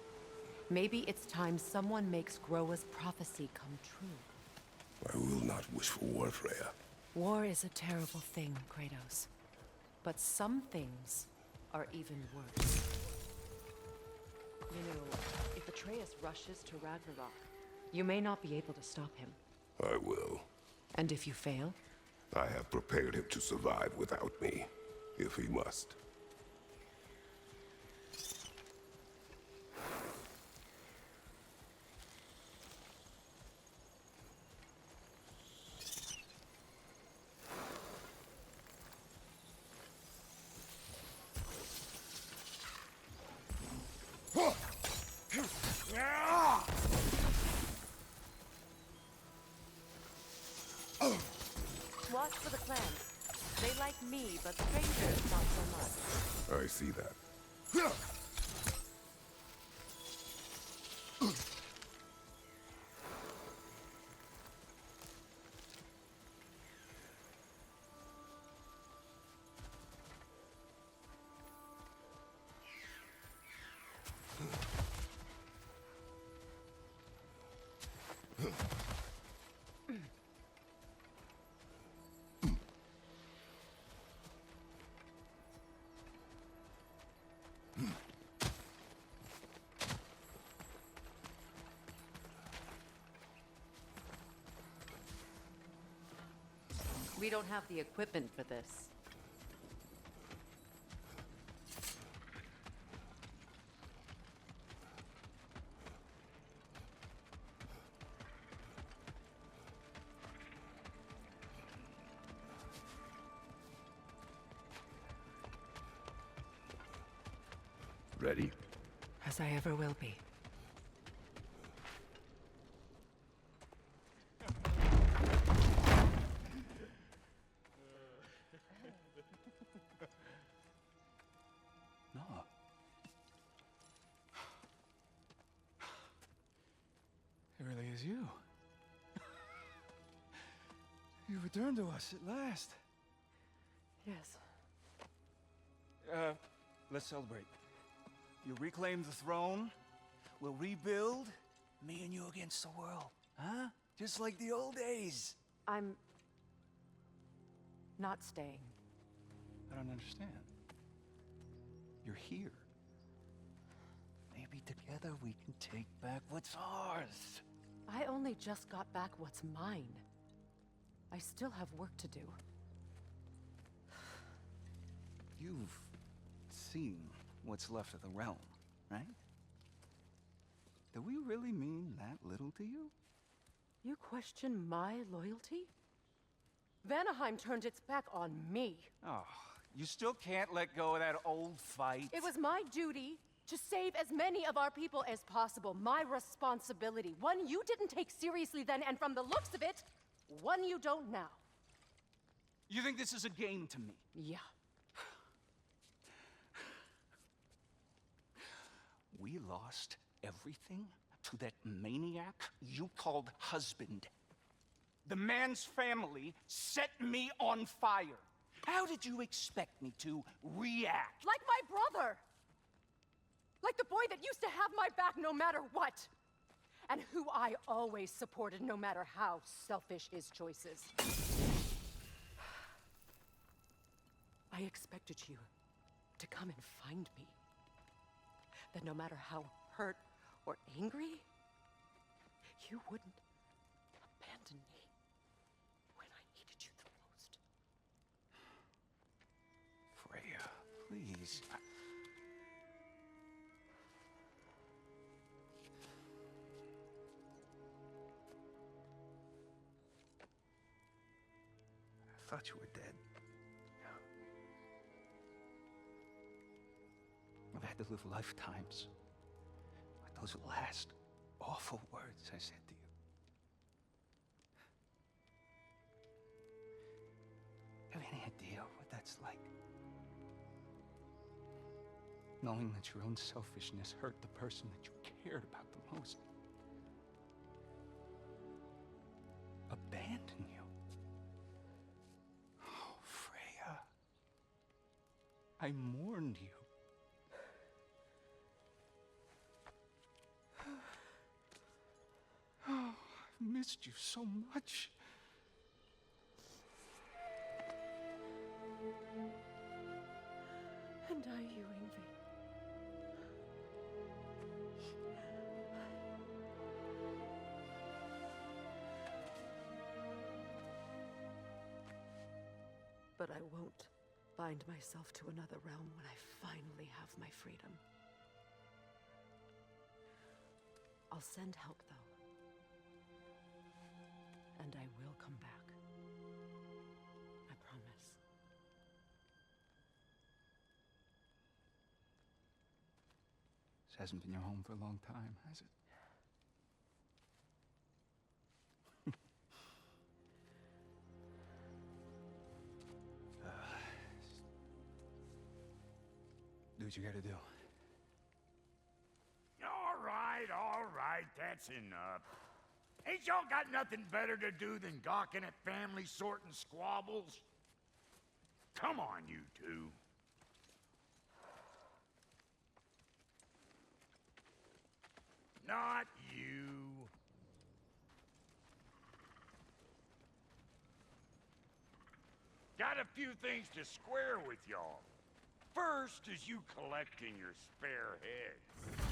Maybe it's time someone makes Groa's prophecy come true. I will not wish for war, Freya. War is a terrible thing, Kratos. But some things are even worse. You know, if Atreus rushes to Ragnarok, you may not be able to stop him. I will. And if you fail? I have prepared him to survive without me, if he must. Watch for the clans. They like me, but strangers not so much. I see that. We don't have the equipment for this. Ready? As I ever will be. No. It really is you. You returned to us at last. Yes. Let's celebrate. You reclaim the throne. We'll rebuild. Me and you against the world. Huh? Just like the old days. I'm not staying. I don't understand. You're here. Maybe together we can take back what's ours. I only just got back what's mine. I still have work to do. You've seen what's left of the realm, right? Do we really mean that little to you? You question my loyalty? Vanaheim turned its back on me. Oh, you still can't let go of that old fight? It was my duty to save as many of our people as possible. My responsibility. One you didn't take seriously then, and from the looks of it, one you don't now. You think this is a game to me? Yeah. We lost everything to that maniac you called husband. The man's family set me on fire. How did you expect me to react? Like my brother! Like the boy that used to have my back no matter what. And who I always supported no matter how selfish his choices. I expected you to come and find me. That no matter how hurt or angry, you wouldn't abandon me when I needed you the most. Freya, please. I thought you were dead. I've had to live lifetimes with those last awful words I said to you. Have any idea what that's like? Knowing that your own selfishness hurt the person that you cared about the most. Abandon you. Oh, Freya. I mourned you. Oh, I've missed you so much. And I you, Ingvi. But I won't bind myself to another realm when I finally have my freedom. I'll send help, though. And I will come back. I promise. This hasn't been your home for a long time, has it? Do what you gotta do. All right, that's enough. Ain't y'all got nothing better to do than gawking at family sorting squabbles? Come on, you two. Not you. Got a few things to square with y'all. First is you collecting your spare heads.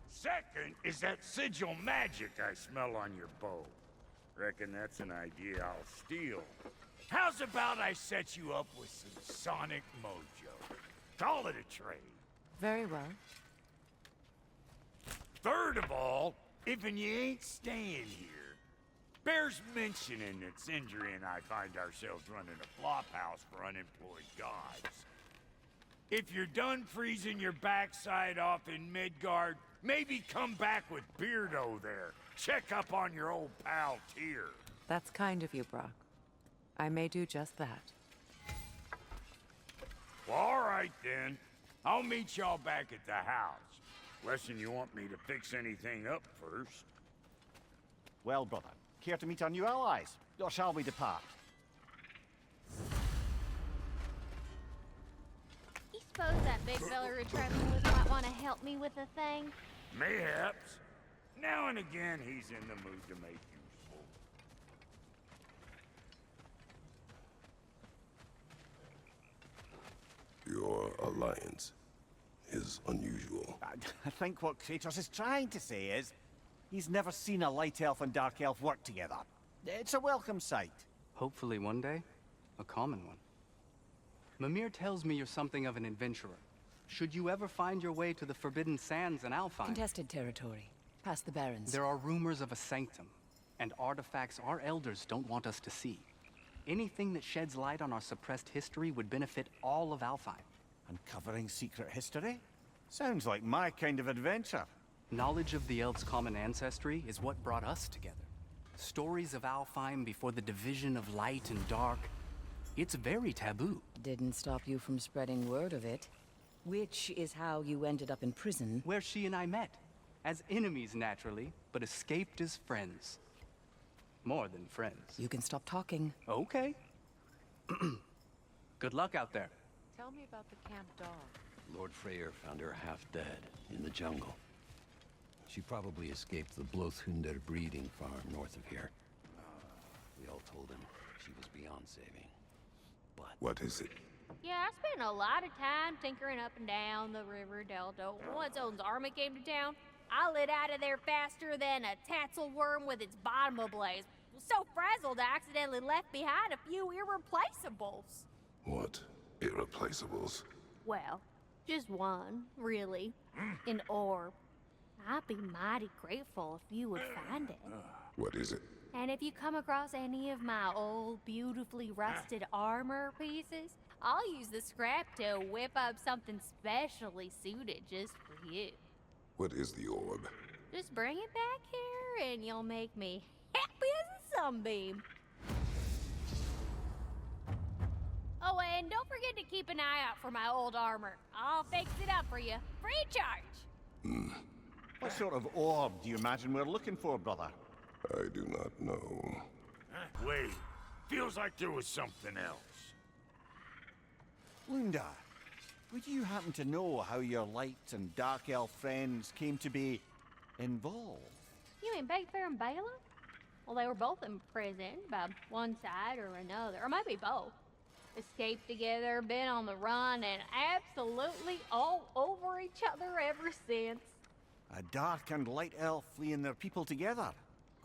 Second is that sigil magic I smell on your bow. Reckon that's an idea I'll steal. How's about I set you up with some sonic mojo? Call it a trade. Very well. Third of all, if you ain't staying here, bears mentioning that Sindri and I find ourselves running a flop house for unemployed gods. If you're done freezing your backside off in Midgard, maybe come back with Beardo there. Check up on your old pal Tyr. That's kind of you, Brock. I may do just that. Well, all right then. I'll meet y'all back at the house. Lesson you want me to fix anything up first. Well, brother, care to meet our new allies? Or shall we depart? You suppose that big fella returning with might want to help me with a thing? Mayhaps. Now and again, he's in the mood to make useful. Your alliance is unusual. I think what Kratos is trying to say is, he's never seen a light elf and dark elf work together. It's a welcome sight. Hopefully one day, a common one. Mimir tells me you're something of an adventurer. Should you ever find your way to the Forbidden Sands in Alfheim... Contested territory. Past the Barrens. There are rumors of a sanctum, and artifacts our elders don't want us to see. Anything that sheds light on our suppressed history would benefit all of Alfheim. Uncovering secret history? Sounds like my kind of adventure. Knowledge of the elves' common ancestry is what brought us together. Stories of Alfheim before the division of light and dark. It's very taboo. Didn't stop you from spreading word of it. Which is how you ended up in prison. Where she and I met. As enemies, naturally, but escaped as friends. More than friends. You can stop talking. Okay. Good luck out there. Tell me about the camp dog. Lord Freyr found her half dead in the jungle. She probably escaped the Blothunder breeding farm north of here. We all told him she was beyond saving. But... What is it? Yeah, I spent a lot of time tinkering up and down the river delta. Once Odin's army came to town, I lit out of there faster than a tassel worm with its bottom ablaze. Was so frazzled I accidentally left behind a few irreplaceables. What? Irreplaceables? Well, just one, really. An orb. I'd be mighty grateful if you would find it. What is it? And if you come across any of my old, beautifully rusted armor pieces, I'll use the scrap to whip up something specially suited just for you. What is the orb? Just bring it back here and you'll make me happy as a sunbeam. Oh, and don't forget to keep an eye out for my old armor. I'll fix it up for you, free charge. What sort of orb do you imagine we're looking for, brother? I do not know. Wait, feels like there was something else. Lunda, would you happen to know how your light and dark elf friends came to be involved? You mean Big Bear and Bela? Well, they were both imprisoned by one side or another, or maybe both. Escaped together, been on the run, and absolutely all over each other ever since. A dark and light elf fleeing their people together.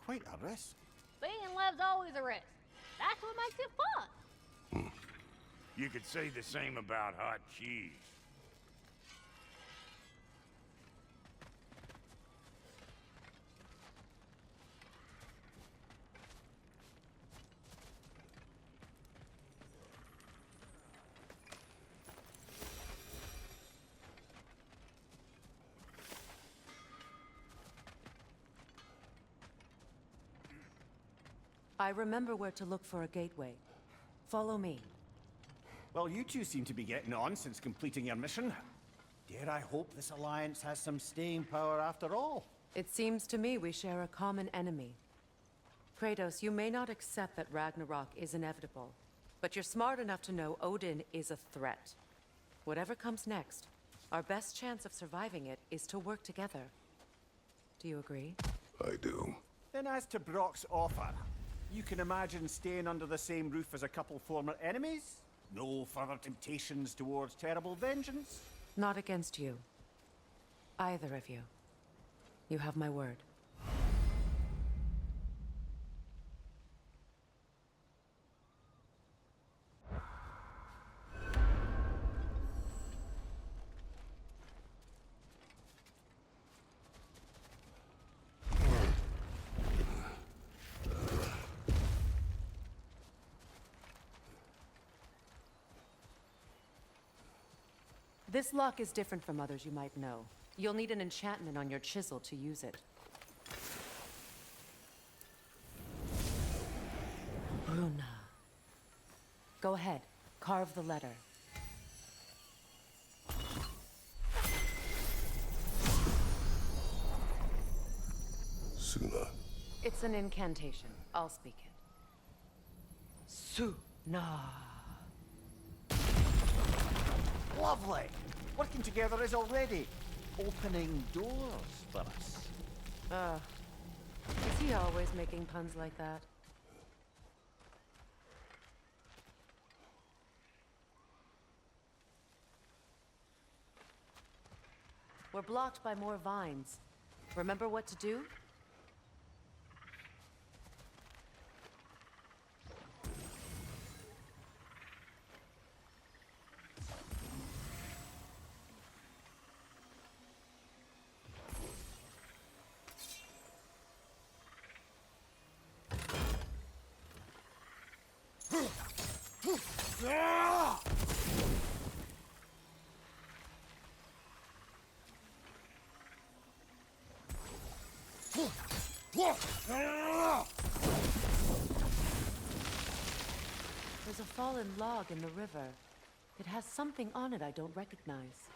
Quite a risk. Being in love's always a risk. That's what makes it fun. You could say the same about hot cheese. I remember where to look for a gateway. Follow me. Well, you two seem to be getting on since completing your mission. Dare I hope this alliance has some staying power after all? It seems to me we share a common enemy. Kratos, you may not accept that Ragnarok is inevitable, but you're smart enough to know Odin is a threat. Whatever comes next, our best chance of surviving it is to work together. Do you agree? I do. Then as to Brock's offer, you can imagine staying under the same roof as a couple former enemies? No further temptations towards terrible vengeance? Not against you. Either of you. You have my word. This lock is different from others you might know. You'll need an enchantment on your chisel to use it. Bruna. Go ahead. Carve the letter. Suna. It's an incantation. I'll speak it. Suna. Lovely! Working together is already opening doors for us. Is he always making puns like that? We're blocked by more vines. Remember what to do? There's a fallen log in the river. It has something on it I don't recognize.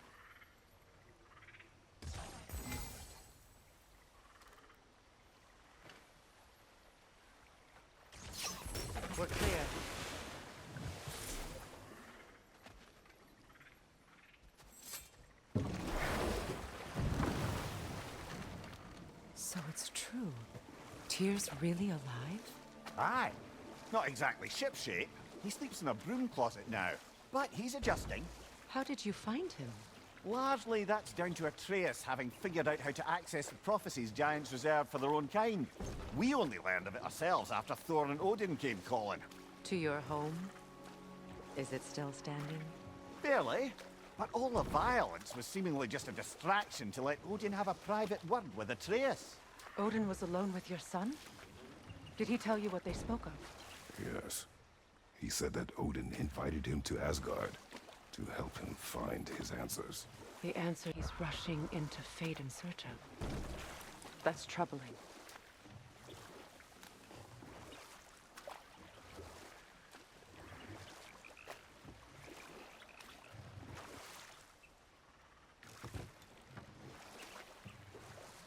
We're clear. So it's true. Tyr's really alive? Aye. Not exactly shipshape. He sleeps in a broom closet now. But he's adjusting. How did you find him? Largely, that's down to Atreus having figured out how to access the prophecies giants reserve for their own kind. We only learned of it ourselves after Thor and Odin came calling. To your home? Is it still standing? Barely. But all the violence was seemingly just a distraction to let Odin have a private word with Atreus. Odin was alone with your son? Did he tell you what they spoke of? Yes. He said that Odin invited him to Asgard to help him find his answers. The answer he's rushing into fate in search of. That's troubling.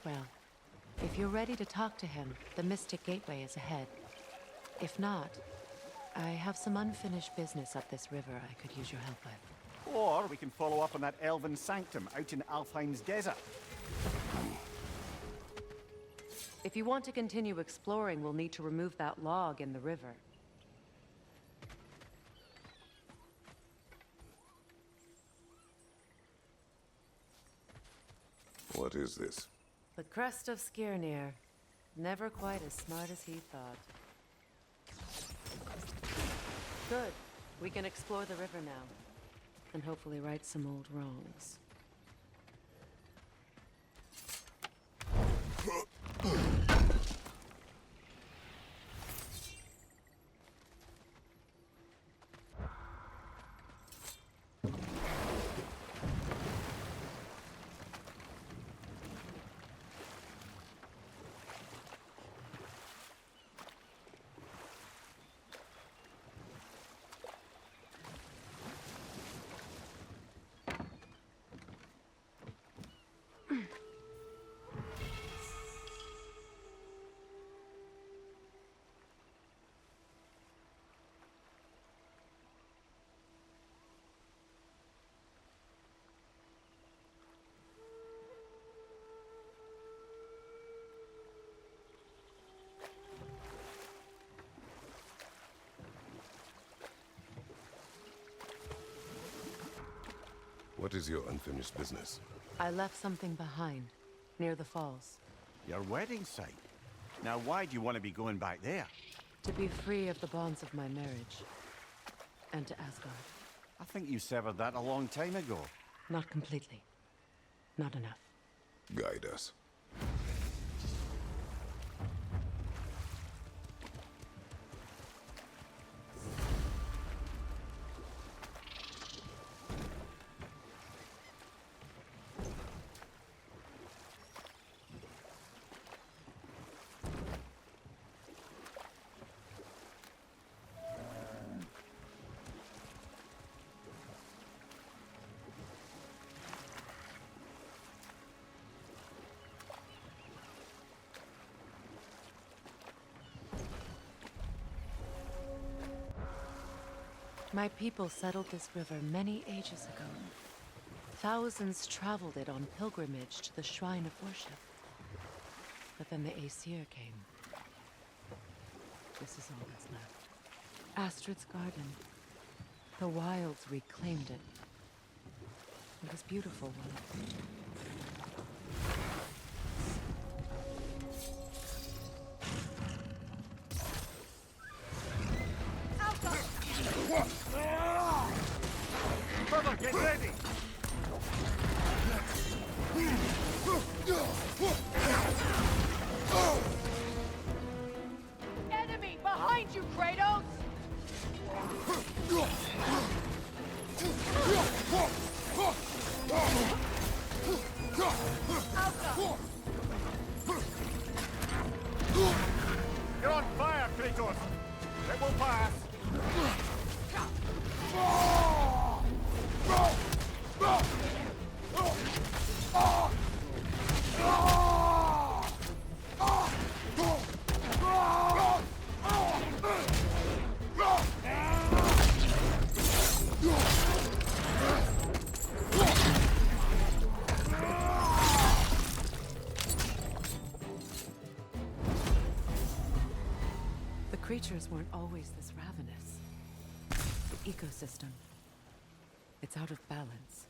Well, if you're ready to talk to him, the Mystic Gateway is ahead. If not, I have some unfinished business up this river I could use your help with. Or we can follow up on that elven sanctum out in Alfheim's desert. If you want to continue exploring, we'll need to remove that log in the river. What is this? The crest of Skirnir. Never quite as smart as he thought. Good. We can explore the river now. And hopefully right some old wrongs. What is your unfinished business? I left something behind, near the falls. Your wedding site. Now why do you want to be going back there? To be free of the bonds of my marriage. And to Asgard. I think you severed that a long time ago. Not completely. Not enough. Guide us. My people settled this river many ages ago. Thousands traveled it on pilgrimage to the shrine of worship. But then the Aesir came. This is all that's left. Astrid's garden. The wilds reclaimed it. It was beautiful once. Brother, get ready! Enemy behind you, Kratos! You're on fire, Kratos! It will pass! creatures weren't always this ravenous. The ecosystem. It's out of balance.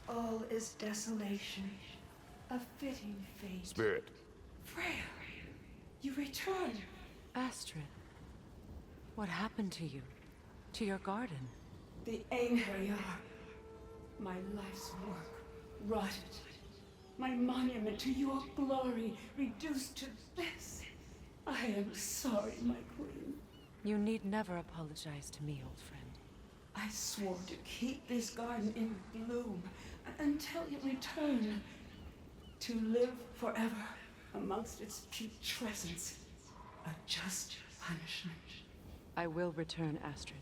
All is desolation, a fitting fate. Spirit. Freya, you return. Astrid, what happened to you? To your garden? The angry are. My life's work rotted. My monument to your glory reduced to this. I am sorry, my queen. You need never apologize to me, old friend. I swore to keep this garden in bloom until you return. To live forever amongst its putrescence. A just punishment. I will return, Astrid.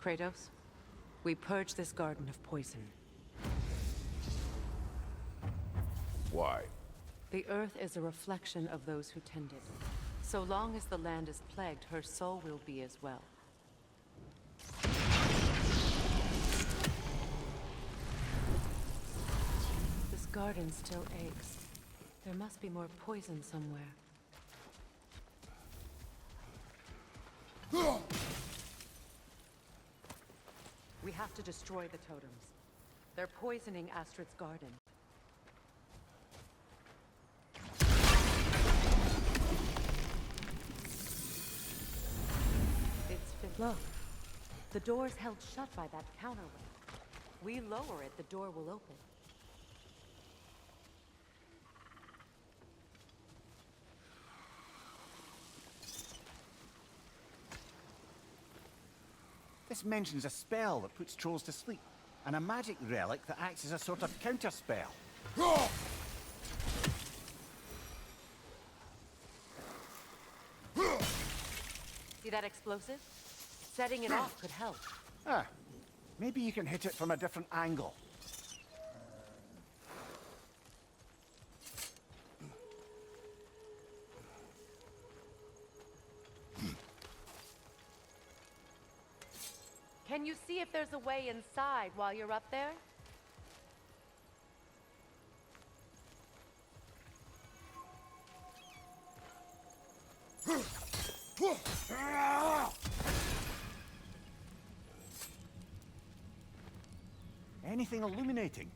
Kratos, we purge this garden of poison. Why? The earth is a reflection of those who tend it. So long as the land is plagued, her soul will be as well. This garden still aches. There must be more poison somewhere. We have to destroy the totems. They're poisoning Astrid's garden. Look, the door's held shut by that counterweight. We lower it, the door will open. This mentions a spell that puts trolls to sleep, and a magic relic that acts as a sort of counterspell. See that explosive? Setting it off could help. Ah, maybe you can hit it from a different angle. Can you see if there's a way inside while you're up there? Anything illuminating?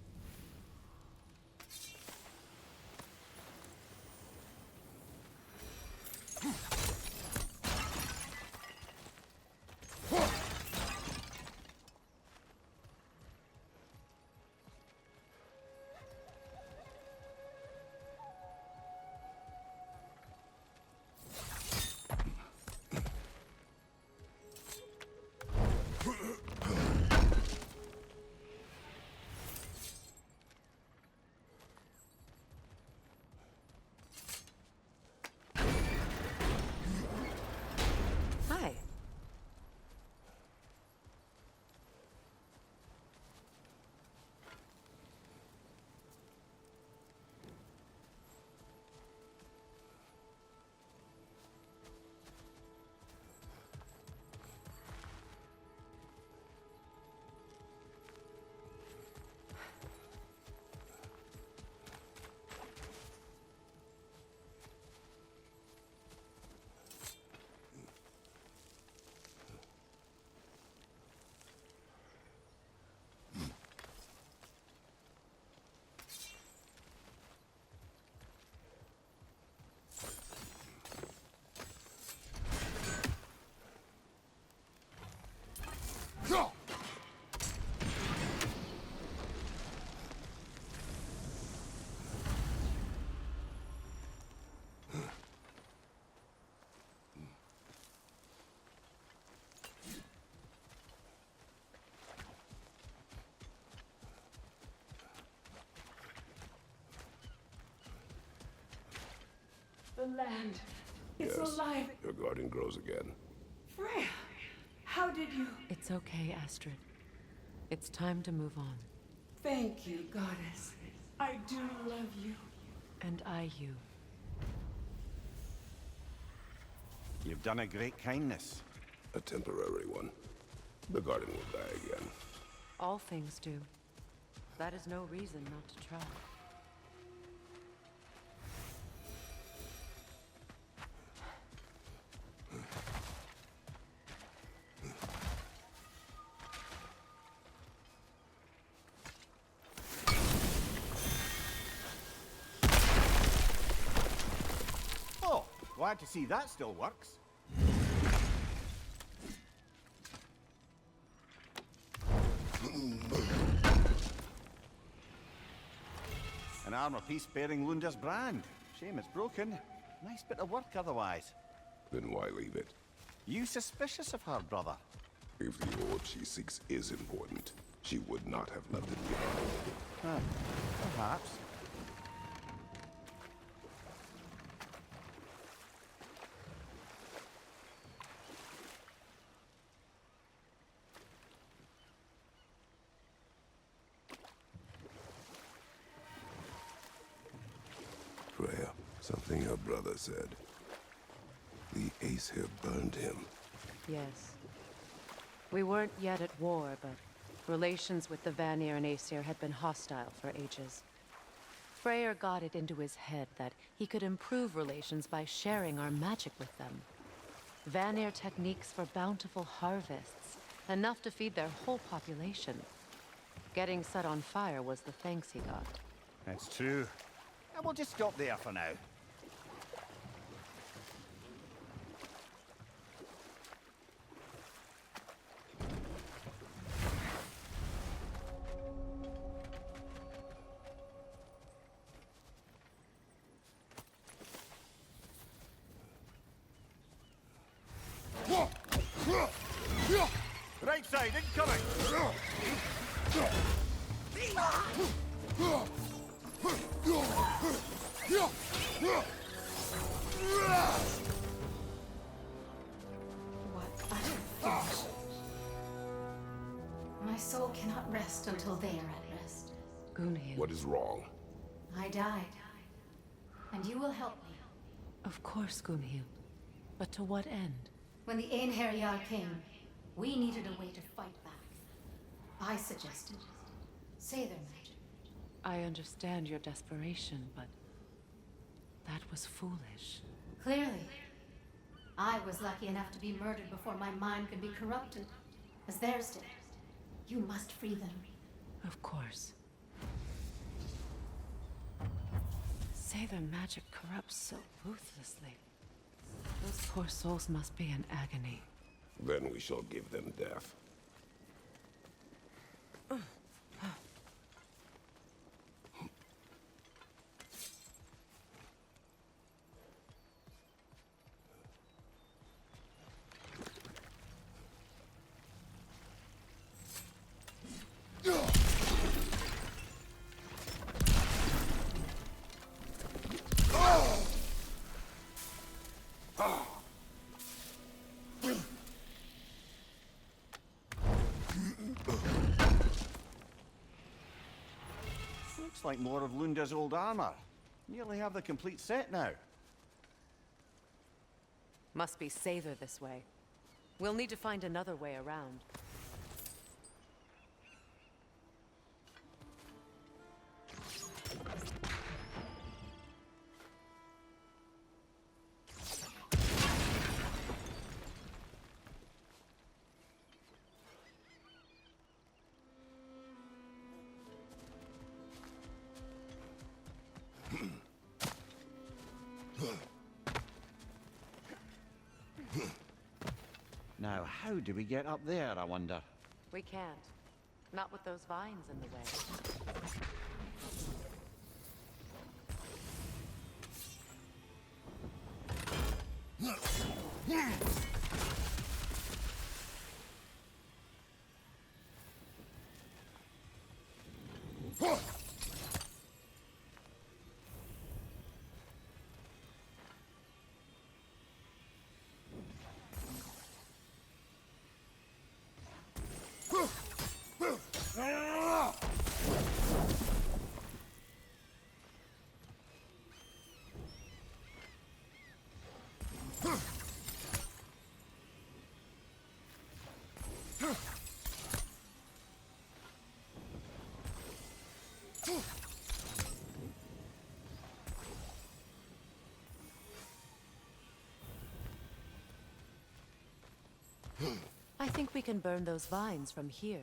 the land. It's Yes, alive. your garden grows again. Freya, how did you... It's okay, Astrid. It's time to move on. Thank you, goddess. I do love you. And I you. You've done a great kindness. A temporary one. The garden will die again. All things do. That is no reason not to try. Oh, glad to see that still works. An armor piece bearing Lunda's brand. Shame it's broken. Nice bit of work otherwise. Then why leave it? You suspicious of her, brother? If the orb she seeks is important, she would not have left it behind. Perhaps. Freya, something her brother said. The Ace here burned him. Yes. We weren't yet at war, but relations with the Vanir and Aesir had been hostile for ages. Freyr got it into his head that he could improve relations by sharing our magic with them. Vanir techniques for bountiful harvests, enough to feed their whole population. Getting set on fire was the thanks he got. That's true. And we'll just stop there for now. Right side, incoming! What utter foolishness. My soul cannot rest until they are at rest. Gunhild. What is wrong? I died. And you will help me. Of course, Gunhild. But to what end? When the Einherjar came, we needed a way to fight back. I suggested Seidr magic. I understand your desperation, but that was foolish. Clearly. I was lucky enough to be murdered before my mind could be corrupted, as theirs did. You must free them. Of course. Seidr magic corrupts so ruthlessly. Those poor souls must be in agony. Then we shall give them death. Looks like more of Lunda's old armor. Nearly have the complete set now. Must be Seidr this way. We'll need to find another way around. Now, how do we get up there, I wonder? We can't. Not with those vines in the way. I think we can burn those vines from here.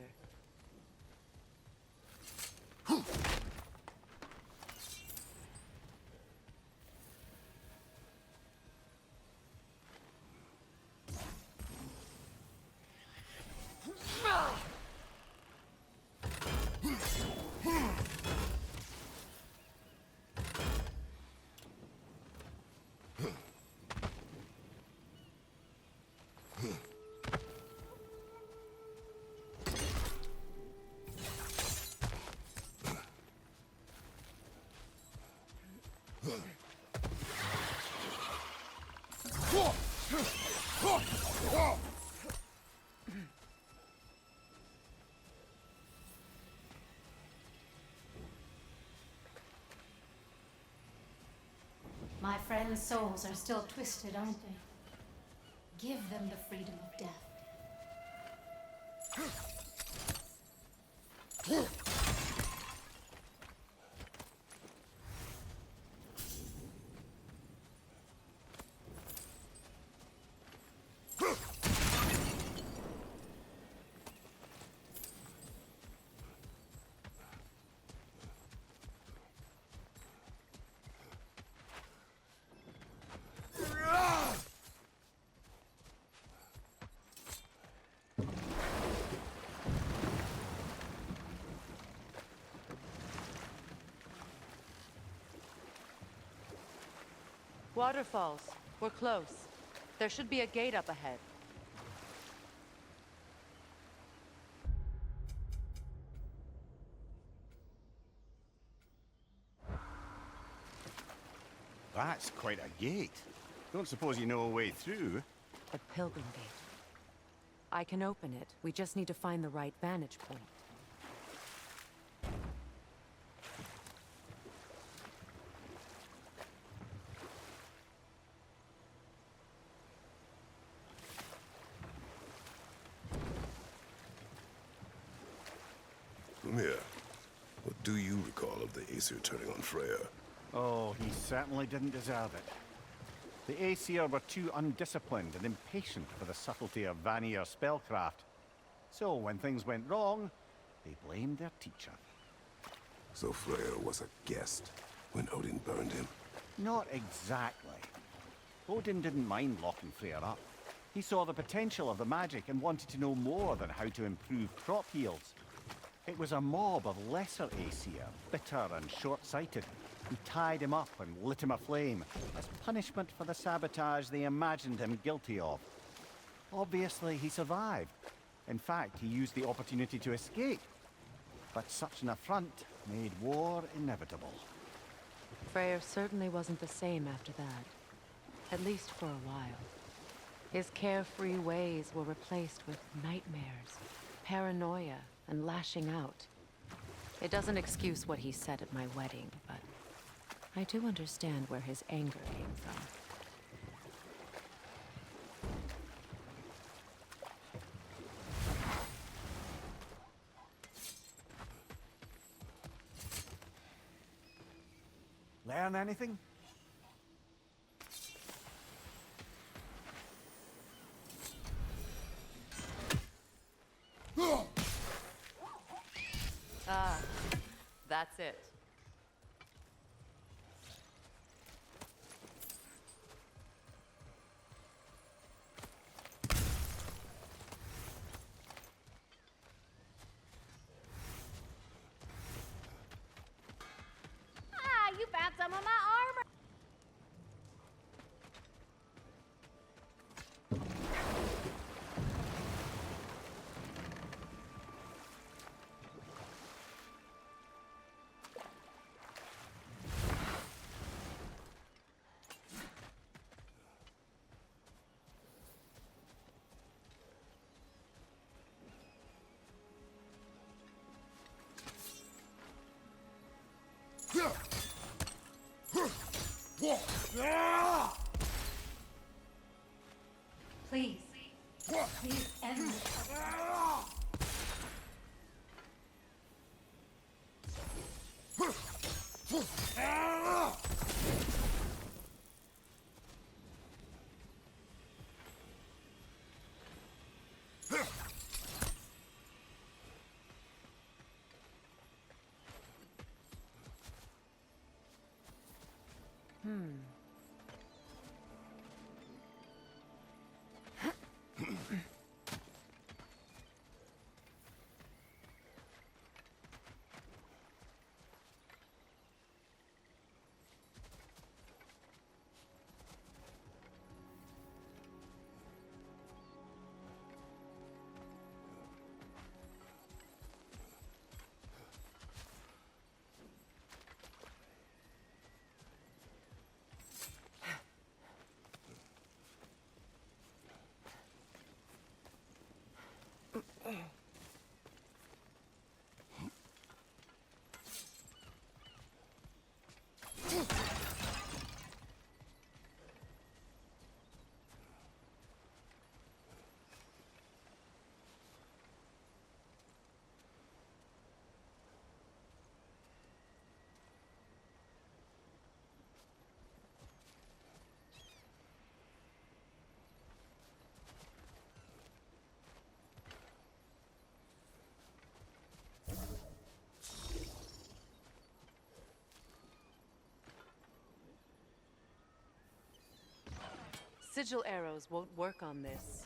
My friends' souls are still twisted, aren't they? Give them the freedom of death. Waterfalls. We're close. There should be a gate up ahead. That's quite a gate. Don't suppose you know a way through? A pilgrim gate. I can open it. We just need to find the right vantage point. Mimir, what do you recall of the Aesir turning on Freya? Oh, he certainly didn't deserve it. The Aesir were too undisciplined and impatient for the subtlety of Vanir spellcraft. So when things went wrong, they blamed their teacher. So Freya was a guest when Odin burned him? Not exactly. Odin didn't mind locking Freya up. He saw the potential of the magic and wanted to know more than how to improve crop yields. It was a mob of lesser Aesir, bitter and short-sighted, who tied him up and lit him aflame as punishment for the sabotage they imagined him guilty of. Obviously, he survived. In fact, he used the opportunity to escape. But such an affront made war inevitable. Freyr certainly wasn't the same after that. At least for a while. His carefree ways were replaced with nightmares, paranoia, and lashing out. It doesn't excuse what he said at my wedding, but I do understand where his anger came from. Learn anything? Ah, that's it. Ah, you found some of my armor! Please. Please end this. sigil arrows won't work on this.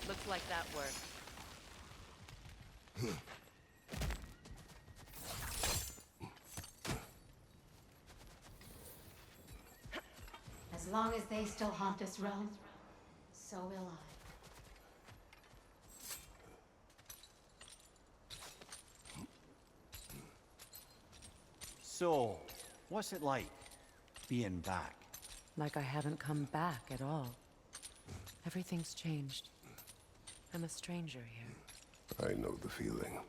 Looks like that worked. As long as they still haunt this realm, so will I. So, what's it like, being back? Like I haven't come back at all. Everything's changed. I'm a stranger here. I know the feeling.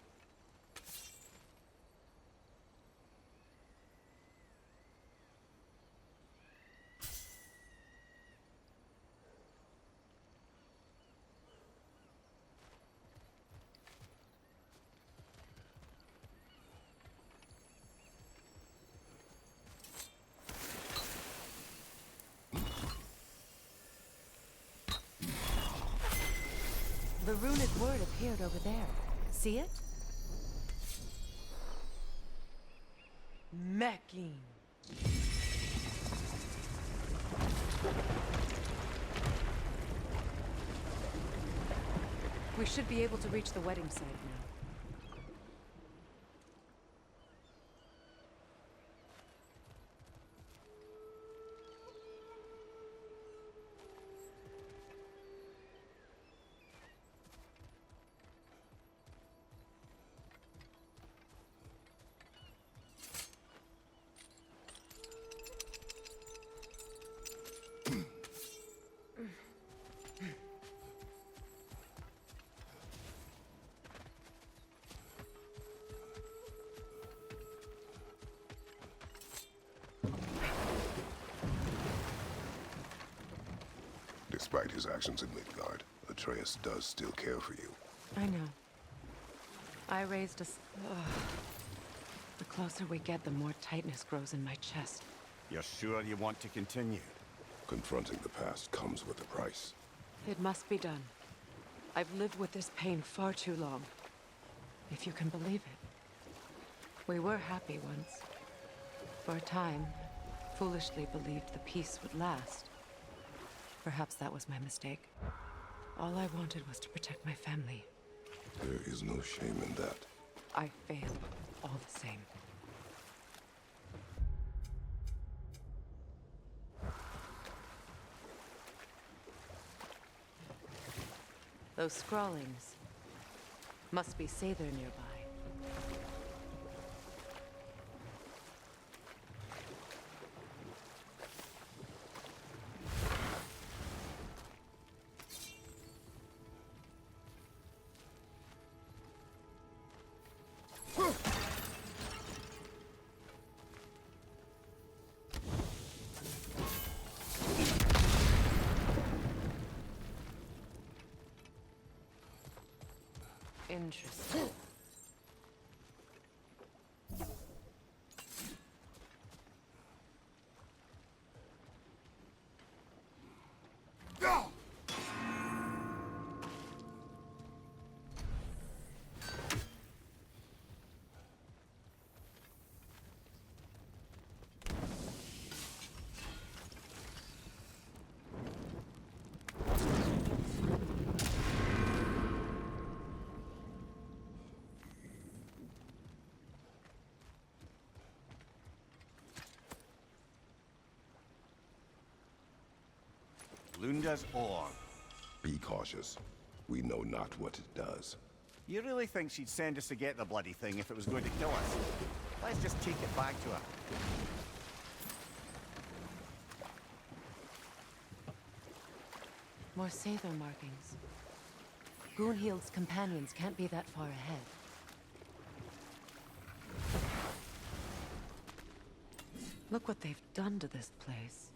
The runic word appeared over there. See it? Mecking. We should be able to reach the wedding site now. Despite his actions in Midgard, Atreus does still care for you. I know. I raised a... The closer we get, the more tightness grows in my chest. You're sure you want to continue? Confronting the past comes with a price. It must be done. I've lived with this pain far too long. If you can believe it. We were happy once. For a time, foolishly believed the peace would last. Perhaps that was my mistake. All I wanted was to protect my family. There is no shame in that. I failed, all the same. Those scrawlings must be Sather nearby. Interesting. Lunda's orb. Be cautious. We know not what it does. You really think she'd send us to get the bloody thing if it was going to kill us? Let's just take it back to her. More Sather markings. Gunhild's companions can't be that far ahead. Look what they've done to this place.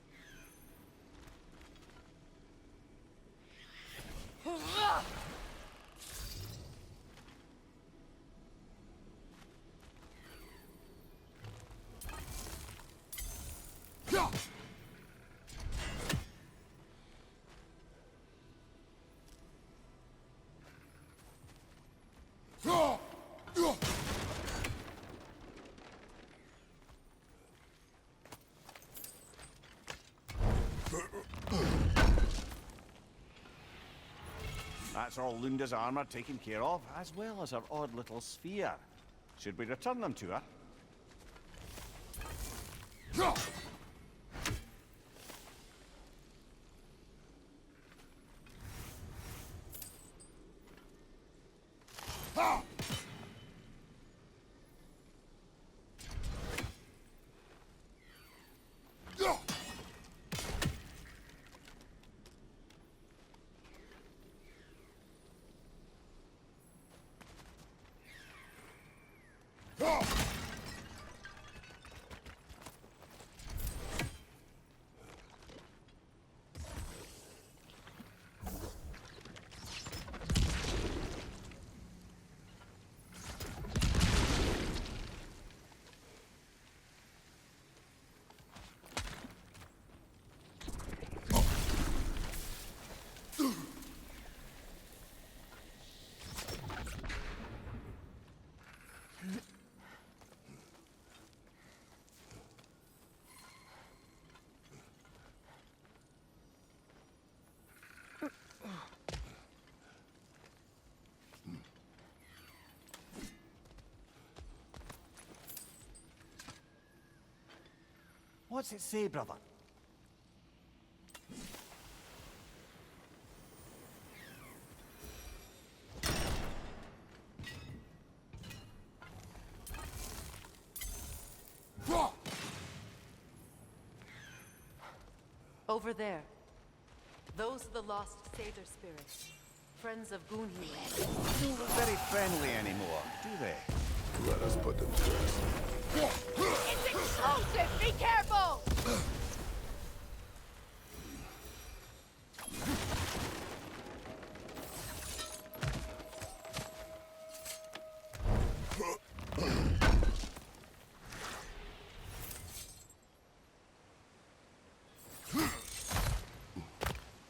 That's all Lunda's armor taken care of, as well as her odd little sphere. Should we return them to her? What's it say, brother? Over there. Those are the lost Sather spirits. Friends of Gunhild. They don't look very friendly anymore, do they? Let us put them to rest. It's explosive! Be careful!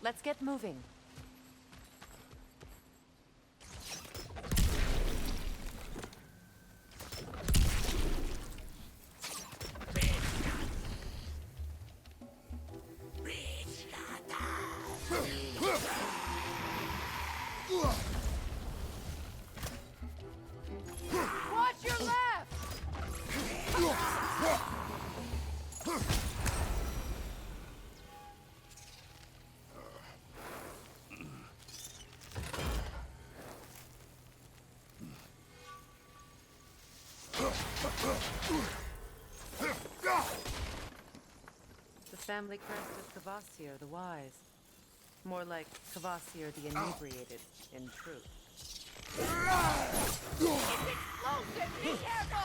Let's get moving. Watch your left! The family crest of Kvasir the Wise. More like Kvasir the Inebriated, in truth. It's explosive! Be careful!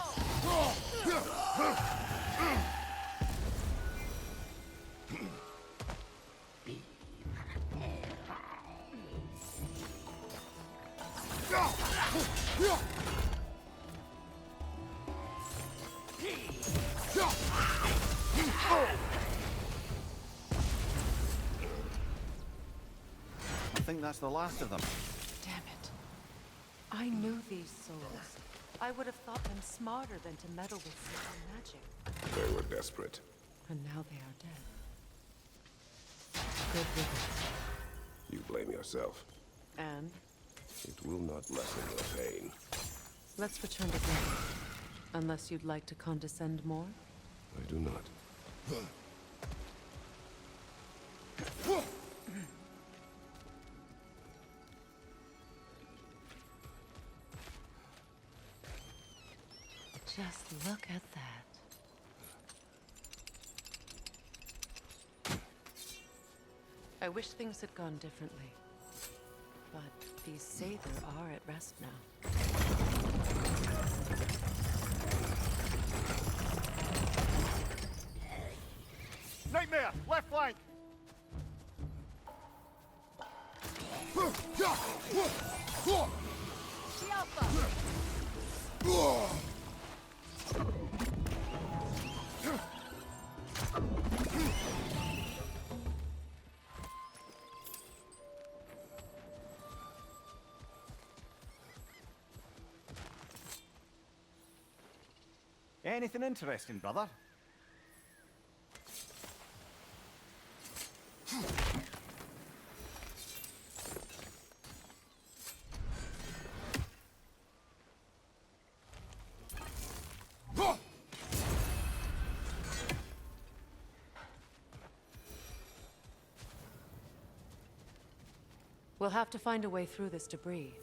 I think that's the last of them. Damn it. I knew these souls. I would have thought them smarter than to meddle with such magic. They were desperate. And now they are dead. Good riddance. You blame yourself. And It will not lessen your pain. let's return to bed. Unless you'd like to condescend more? I do not. Just look at that. I wish things had gone differently. But these Sather are at rest now. Nightmare! Left flank! Anything interesting, brother? We'll have to find a way through this debris.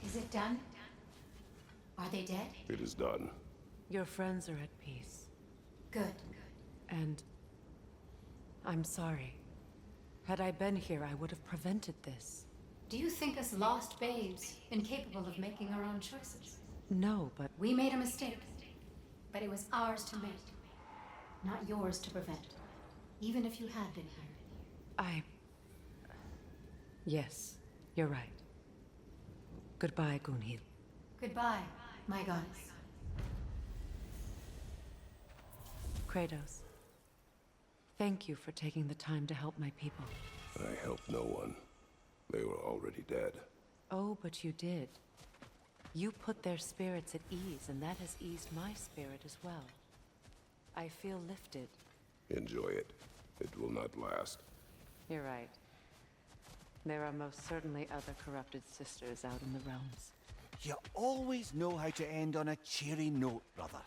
Is it done? Are they dead? It is done. Your friends are at peace. Good. And I'm sorry. Had I been here, I would have prevented this. Do you think us lost babes, incapable of making our own choices? No, but We made a mistake, but it was ours to make, not yours to prevent, even if you had been here. Yes, you're right. Goodbye, Gunhild. Goodbye, my goddess. Kratos. Thank you for taking the time to help my people. I helped no one. They were already dead. Oh, but you did. You put their spirits at ease, and that has eased my spirit as well. I feel lifted. Enjoy it. It will not last. You're right. There are most certainly other corrupted sisters out in the realms. You always know how to end on a cheery note, brother.